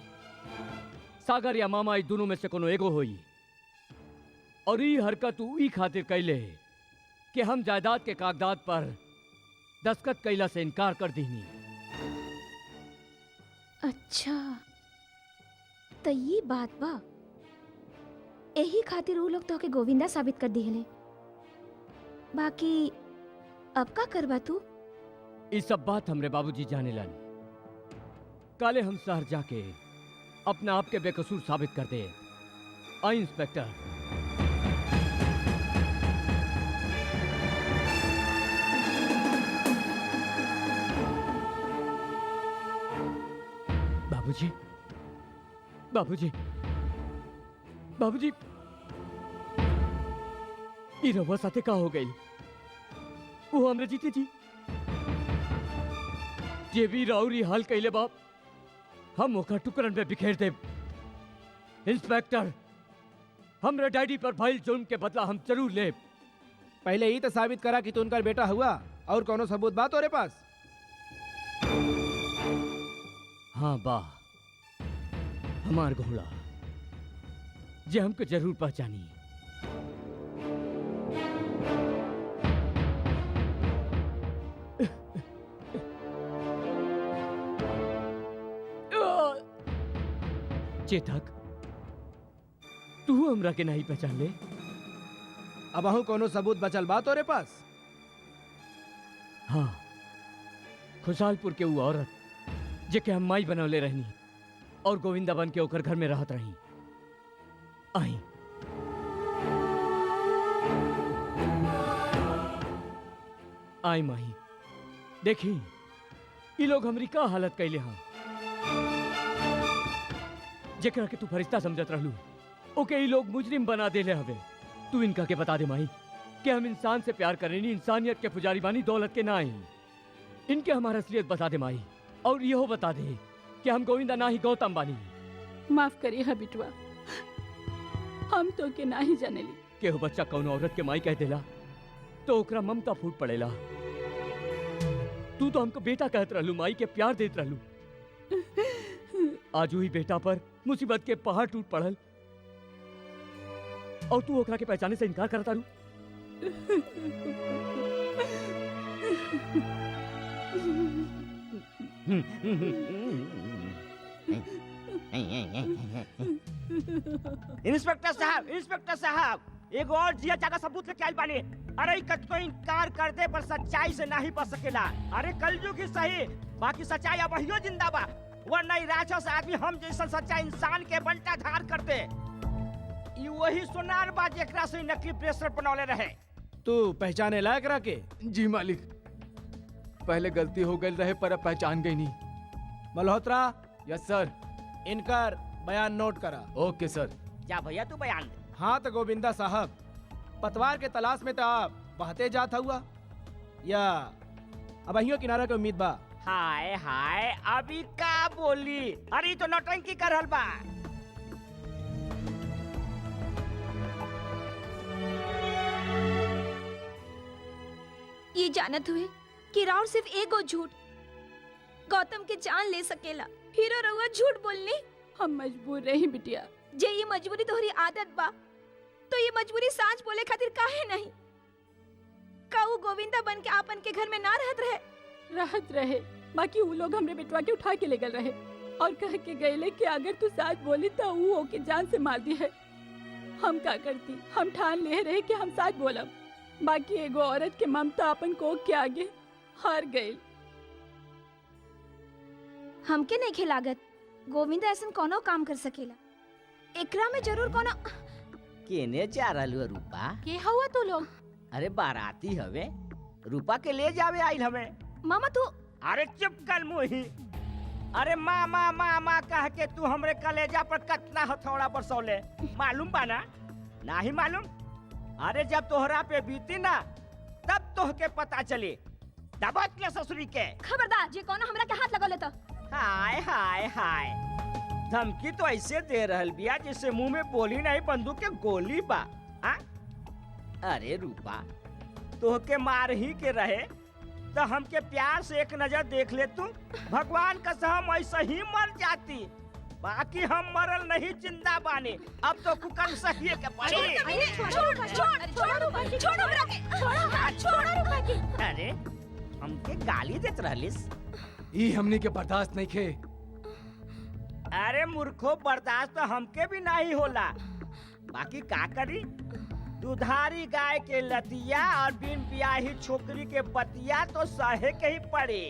सागर या मामा इस दोनों में से कोनो एगो हुई। और ये हरकत ऊ ई खातिर कैले कि हम जायदाद के कागजात पर दस्तखत कैला से इनकार कर दीनी। अच्छा, तो ये बात बा। यही खातिर ऊ लोग तो के गोविंदा साबित कर दिहले। बाकी अब का करबा तू? ये सब बात हमरे बाबूजी जाने लन। काले हम शहर जाके अपने आप के बेकसूर साबित कर दे। आई इंस्पेक्टर। बाबूजी, बाबूजी, बाबूजी, ई रवा साथे का हो गई? वो हमरे जीते जी जे भी राउरी हाल कैले बाप, हम ओकर टुकड़न में बिखेर दे। इंस्पेक्टर, हमरे डैडी पर भइल जुर्म के बदला हम जरूर ले। पहले ही तो साबित करा कि तू उनका बेटा हुआ, और कोनो सबूत बा तोरे पास? हाँ बा, हमार घोड़ा जे हमको जरूर पहचानी। चेतक, तू हमरा के नहीं पहचान ले? अब अहू कोनो सबूत बचल बा तोरे पास? हाँ, खुशहालपुर के वो औरत जेके हम माई बनौले रहनी और गोविंदा बन के ओकर घर में रहत रही। आई आई माही, देखी ये लोग हमरी का हालत कैले हाँ। जेकरा के तू फरिश्ता समझत रहलू, ओके ये लोग मुजरिम बना देले हवे। तू इनका के बता दे माही कि हम इंसान से प्यार करेनी, इंसानियत के पुजारी बानी, दौलत के ना आई। इनके हमारा असलियत बता दे माही, और यहो बता दे कि हम गोविंदा ना ही गौतम बानी। माफ करिए हा बिटवा, हम तो के ना ही जानेली। केहू बच्चा कौन औरत के माई कह देला तो ओकरा ममता फूट पड़ेला। तू तो हमको बेटा कहत रहलू, माई के प्यार देत रहलू। आज ही बेटा पर मुसीबत के पहाड़ टूट पड़ल और तू ओकरा के पहचाने से इनकार करता रू। इंस्पेक्टर साहब, इंस्पेक्टर साहब, एक और जिया जागा सबूत लेके आइल बानी। अरे कतको इनकार कर दे पर सच्चाई से नहीं बच सकेला। अरे कलयुग ही सही, बाकी सच्चाई अब वही जिंदा बा, वरना ई राक्षस आदमी हम जैसा सच्चा इंसान के बंटा धार करते। ई वही सोनार बा जेकरा से नकली प्रेशर बनौले रहे। तू पहचाने लायक रह के? जी मालिक, पहले गलती हो गई रहे पर अब पहचान गई नहीं। मल्होत्रा, यस सर। इनकर बयान नोट करा। ओके सर। जा भैया तू बयान दे। हाँ तो गोविंदा साहब, पतवार के तलाश में तो आप बहते जात हुआ, या अब अहियों किनारा के उम्मीद बा? हाय हाय, अभी का बोली? अरे ई तो नौटंकी कर रहल बा। ये जानत हुए कि राउर सिर्फ एगो झूठ गौतम के जान ले सकेला। हीरो रहुआ झूठ बोलनी। हम मजबूर रही बिटिया। जे ये मजबूरी तोहरी आदत बा, तो ये मजबूरी सांच बोले खातिर काहे नहीं? काऊ गोविंदा बन के आपन के घर में ना रहत रहे, बाकी वो लोग हमरे बेटवा के उठा के ले गए रहे और कह के गए कि अगर तू सच बोली तो वो ओके जान से मार दी है। हम का करती? हम ठान ले रहे कि हम सच बोलब, बाकी एगो औरत के ममता अपन को के आगे हार गई। हमके नहीं खिलागत गोविंदा ऐसा कोनो काम कर सकेला। एकरा में जरूर कोनो। केने जा रहलू रूपा? के हुआ तू लोग? अरे बाराती हवे, रूपा के ले जावे आइल हमें। मामा तू। अरे चुप कर मुही। अरे मामा मामा कह के तू हमरे कलेजा पर कितना हथौड़ा बरसौले, मालूम बा ना? नहीं मालूम? अरे जब तोहरा पे बीती ना तब तोहके पता चली। दबत ले ससुरी के। खबरदार, जे कोनो हमरा के हाथ लगौले तो। हाय हाय हाय, धमकी तो ऐसे दे रहल बिया जैसे मुंह में बोली नहीं बंदूक के गोली बा। आ? अरे रूपा, तोहके मार ही के रहे तो हमके प्यार से एक नजर देख ले तू। भगवान का हम ऐसा ही मर जाती, बाकी हम मरल नहीं, जिंदा बानी। अब तो कुकन सही के पड़ी। अरे हमके गाली देत रहलिस? ई हमनी के बर्दाश्त नहीं खे। अरे मूर्खो, बर्दाश्त तो हमके भी नहीं होला, बाकी का करी? दुधारी गाय के लतिया और बिन बियाही छोकरी के बतिया तो सहे के ही पड़े।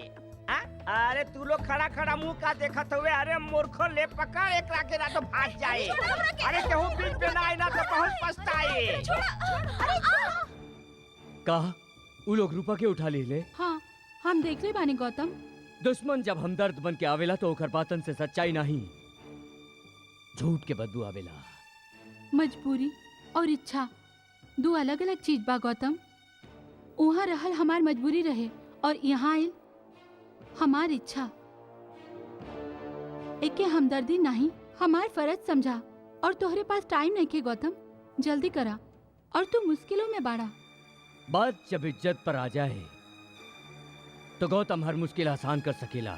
अरे तू लोग खड़ा खड़ा मुंह का देखत हुए? अरे मूर्खो, ले पकड़ एकरा के ना तो भाग जाए। अरे केहू बीच में ना आई ना तो बहुत पछताए। कहा वो लोग रूपा के उठा ले? हाँ, हम देख ले बानी गौतम। दुश्मन जब हमदर्द बन के आवेला तो ओकर बातन से सच्चाई नहीं, झूठ के बदबू आवेला। मजबूरी और इच्छा दो अलग अलग चीज बा गौतम। वहाँ रहल हमार मजबूरी रहे और यहाँ आइल हमार इच्छा। एके हमदर्दी नहीं, हमार फर्ज समझा। और तोहरे पास टाइम नहीं के गौतम, जल्दी करा। और तू मुश्किलों में बाड़ा। बात जब इज्जत पर आ जाए तो गौतम हर मुश्किल आसान कर सकेला।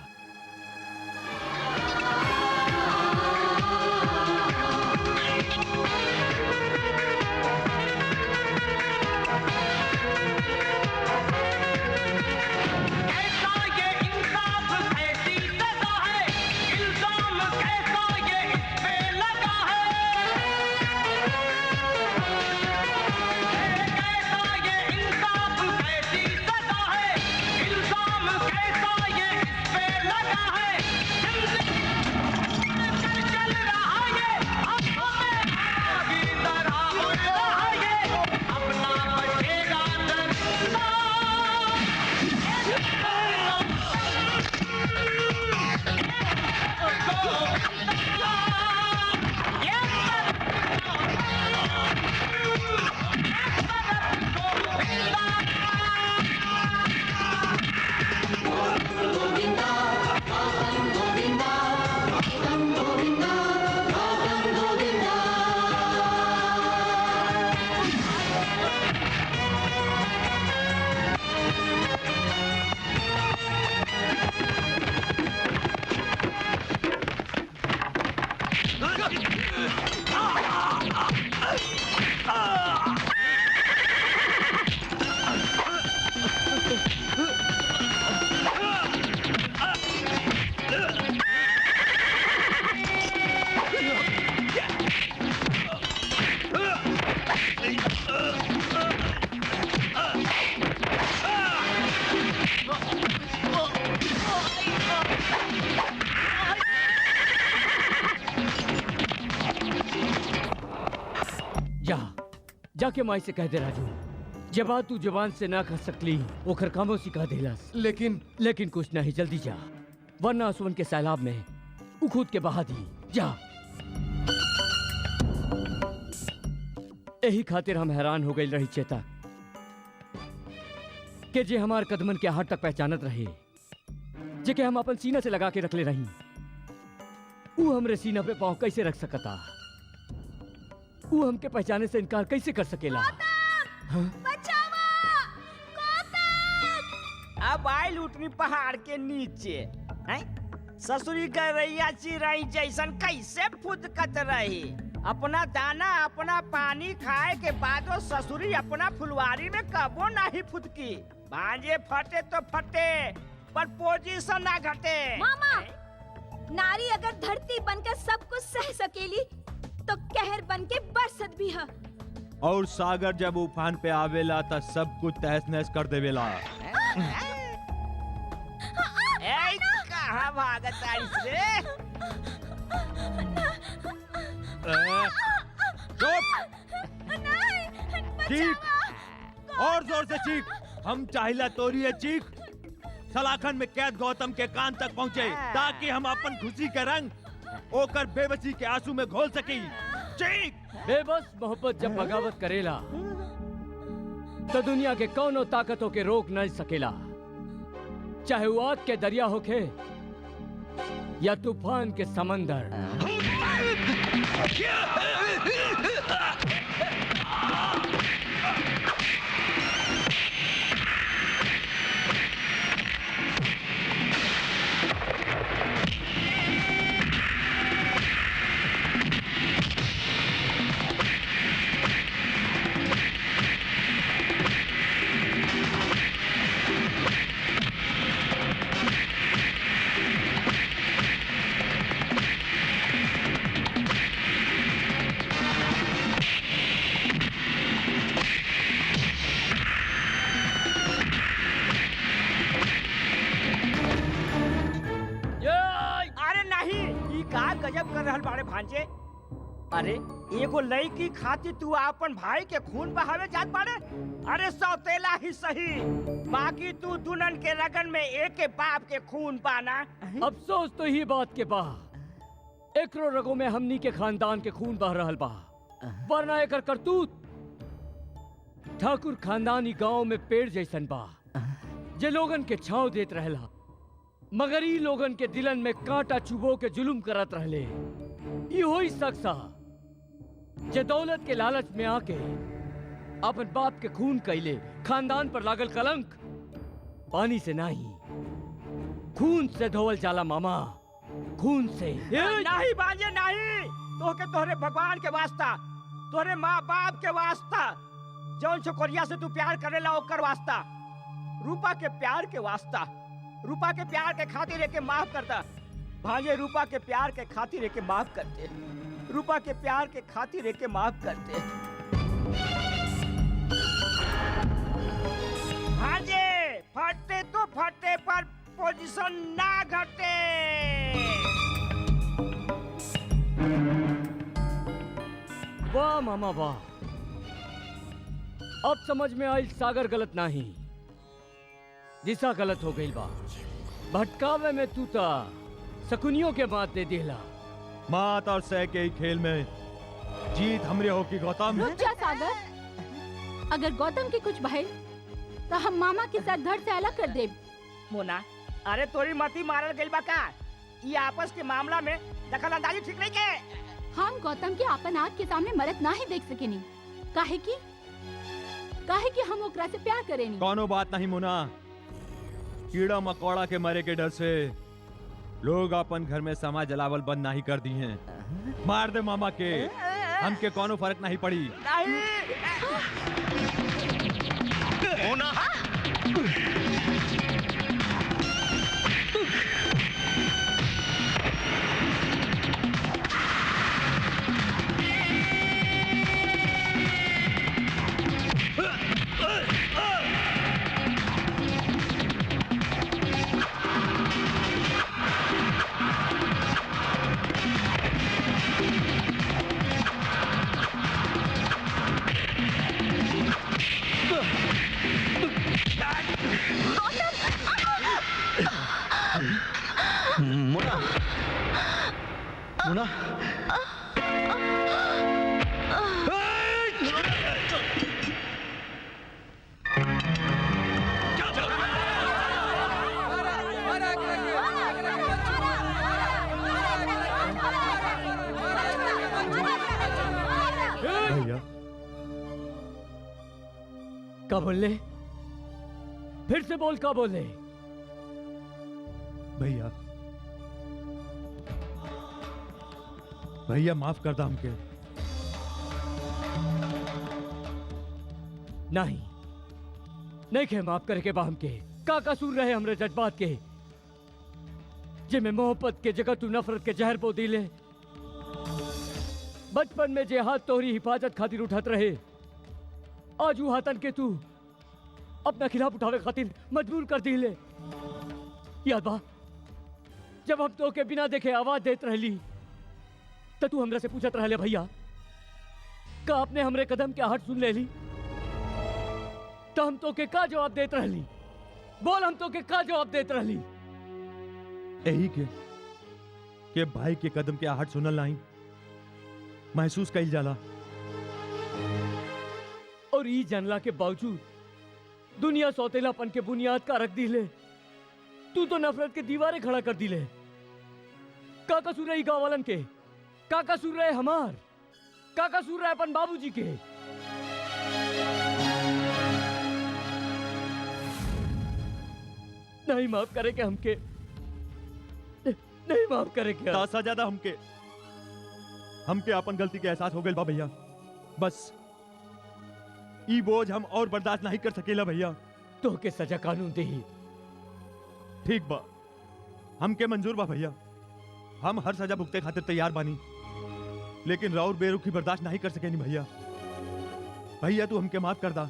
जाके माई से कह दे राजू, जब तू जबान से ना कह सकली ओखर कामों सिखा देलस। लेकिन कुछ नहीं, जल्दी जा, वरना आंसुअन के सैलाब में उ खुद के बहा दी। जा। यही खातिर हम हैरान हो गई रही चेता कि जे हमार कदमन के हाथ तक पहचानत रहे, जे के हम अपन सीना से लगा के रख ले रही, वो हमरे सीना पे पांव कैसे रख सकता? वो हमके पहचाने से इनकार कैसे कर सकेला? अब आई लूटनी पहाड़ के नीचे हैं? ससुरी गैया चिराई जैसन कैसे फुदकत रही। अपना दाना अपना पानी खाए के बादो ससुरी अपना फुलवारी में कबो नहीं फुदकी। भांजे फटे तो फटे, पर पोजीशन ना घटे। मामा, नारी अगर धरती बनकर सब कुछ सह सकेली तो कहर बन के बरसत भी है। और सागर जब उफान पे आवेला त सब कुछ तहस नहस कर देवेला। कहाँ भागत आइस रे? चीख, और जोर से चीख। हम चाहिला तोरी है चीख। सलाखन में कैद गौतम के कान तक पहुँचे, ताकि हम अपन खुशी के रंग ओकर बेबसी के आंसू में घोल सकी। चीख। बेबस मोहब्बत जब बगावत करेला तो दुनिया के कौनो ताकतों के रोक नहीं सकेला, चाहे वो आग के दरिया होखे या तूफान के समंदर। गजब कर रहल बाड़े भांजे। अरे एगो लड़की खातिर तू अपन भाई के खून बहावे जात बाड़े? अरे सौतेला ही सही, बाकी तू दुल्हन के रगन में एक बाप के खून पाना। अफसोस तो ही बात के बा, एकरो रगों में हमनी के खानदान के खून बह रहल बा, वरना एकर करतूत ठाकुर खानदानी गांव में पेड़ जैसन बा, जे लोगन के छांव देत रहला, मगर ई लोगन के दिलन में कांटा चुबो के जुलुम करत रहले। ई होई शख्सा जे दौलत के लालच में आके अपन बाप के खून कैले, खानदान पर लागल कलंक पानी से नहीं, खून से धोवल जाला मामा, खून से। नहीं बाजे नहीं, तोहके तोहरे भगवान के वास्ता, तोहरे माँ बाप के वास्ता, जौन छोकरिया से तू प्यार करेला ओकर वास्ता, रूपा के प्यार के वास्ता, रूपा के प्यार के खातिर एके माफ करता। भांजे रूपा के प्यार के खातिर एके माफ करते, रूपा के प्यार के खातिर एके माफ करते। भांजे फटे तो फटे पर पोजीशन ना घटे। वाह मामा वाह, अब समझ में आई सागर गलत नहीं, दिशा गलत हो गई बा। भटकावे में तू ता शकुनियों के बात दे दिला। मात और सह के ही खेल में जीत हमरे हो की गौतम। रुक जा सागर, अगर गौतम की कुछ भइल तो हम मामा के साथ धड़ से अलग कर देब। मोना, अरे तोरी मती मारल गइल बा का? ये आपस के मामला में दखल अंदाजी ठीक नहीं के। हम गौतम के अपन आँख के सामने मरत ना ही देख सकेनी, काहे कि हम ओकरा से प्यार करेनी। कोनो बात नहीं मुना, कीड़ा मकोड़ा के मरे के डर से लोग अपन घर में समा जलावल बंद नहीं कर दी हैं। मार दे मामा के, हमके कोनो फर्क नहीं पड़ी। मोना मुना मुना भैया क्या बोले? फिर से बोल, क्या बोले? भैया भैया माफ कर दा हमके। नहीं नहीं के माफ करके बा हमके। का कसूर रहे हमरे जज्बात के, जिनमें मोहब्बत के जगह तू नफरत के जहर बो दिले। बचपन में जे हाथ तोहरी हिफाजत खातिर उठत रहे, आज वो हाथन के तू अपना खिलाफ उठावे खातिर मजबूर कर दिले। याद बा जब हम तो के बिना देखे आवाज देत रहली तो तू हमरा से पूछत रहले, भैया का आपने हमरे कदम के आहट सुन ले ली? तो हम तो के का जवाब देत रहली? बोल, हम तो के का जवाब देत रहली? यही के भाई के कदम के आहट सुनल नहीं, महसूस कइल जाला। और ई जानला के बावजूद दुनिया सौतेलापन के बुनियाद का रख दिले, तू तो नफरत के दीवारें खड़ा कर दिले। का कसूर है गाँव वालन के? का कसूर है हमार? का कसूर है अपन बाबूजी के? नहीं माफ करे के हमके, नहीं माफ करे के। तासा ज्यादा हमके अपन गलती के एहसास हो गइल बा भैया। बस ई बोझ हम और बर्दाश्त नहीं कर सकेला भैया। तो के सजा कानून दे। ठीक बा, हमके मंजूर बा भैया, हम हर सजा भुगते खातिर तैयार बानी, लेकिन राउर बेरुखी बर्दाश्त नहीं कर सकेनी भैया। भैया तू हमके माफ कर दा,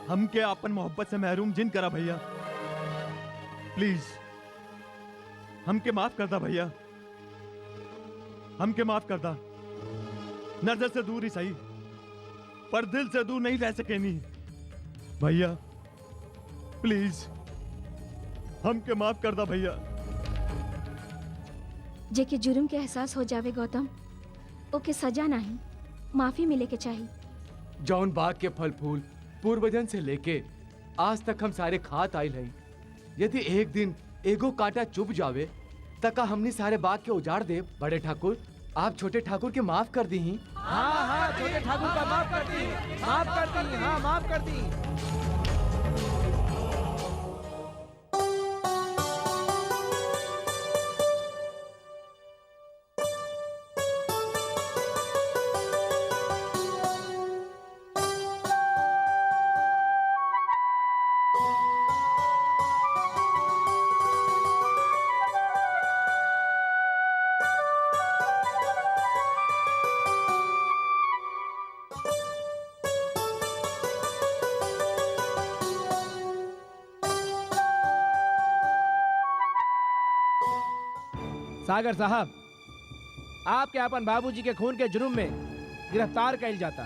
हमके अपन मोहब्बत से महरूम जिन करा भैया। प्लीज हमके माफ कर दा भैया, हमके माफ कर दा। नजर से दूर ही सही, पर दिल से दूर नहीं रह सके नहीं। भैया प्लीज हमके माफ कर दा भैया। जेके जुर्म के एहसास हो जावे गौतम, ओके सजा नहीं माफी मिले के चाहिए। जौन बाग के फल फूल पूर्वजन से लेके आज तक हम सारे खात आइल हई, यदि एक दिन एगो कांटा चुभ जावे तका हमनी सारे बाग के उजाड़ दे। बड़े ठाकुर, आप छोटे ठाकुर के माफ कर दी। हाँ हाँ, छोटे ठाकुर का माफ कर दी, माफ कर दी, हाँ माफ कर दी। सागर साहब, आपके अपन बाबूजी के खून के जुर्म में गिरफ्तार कैल जाता।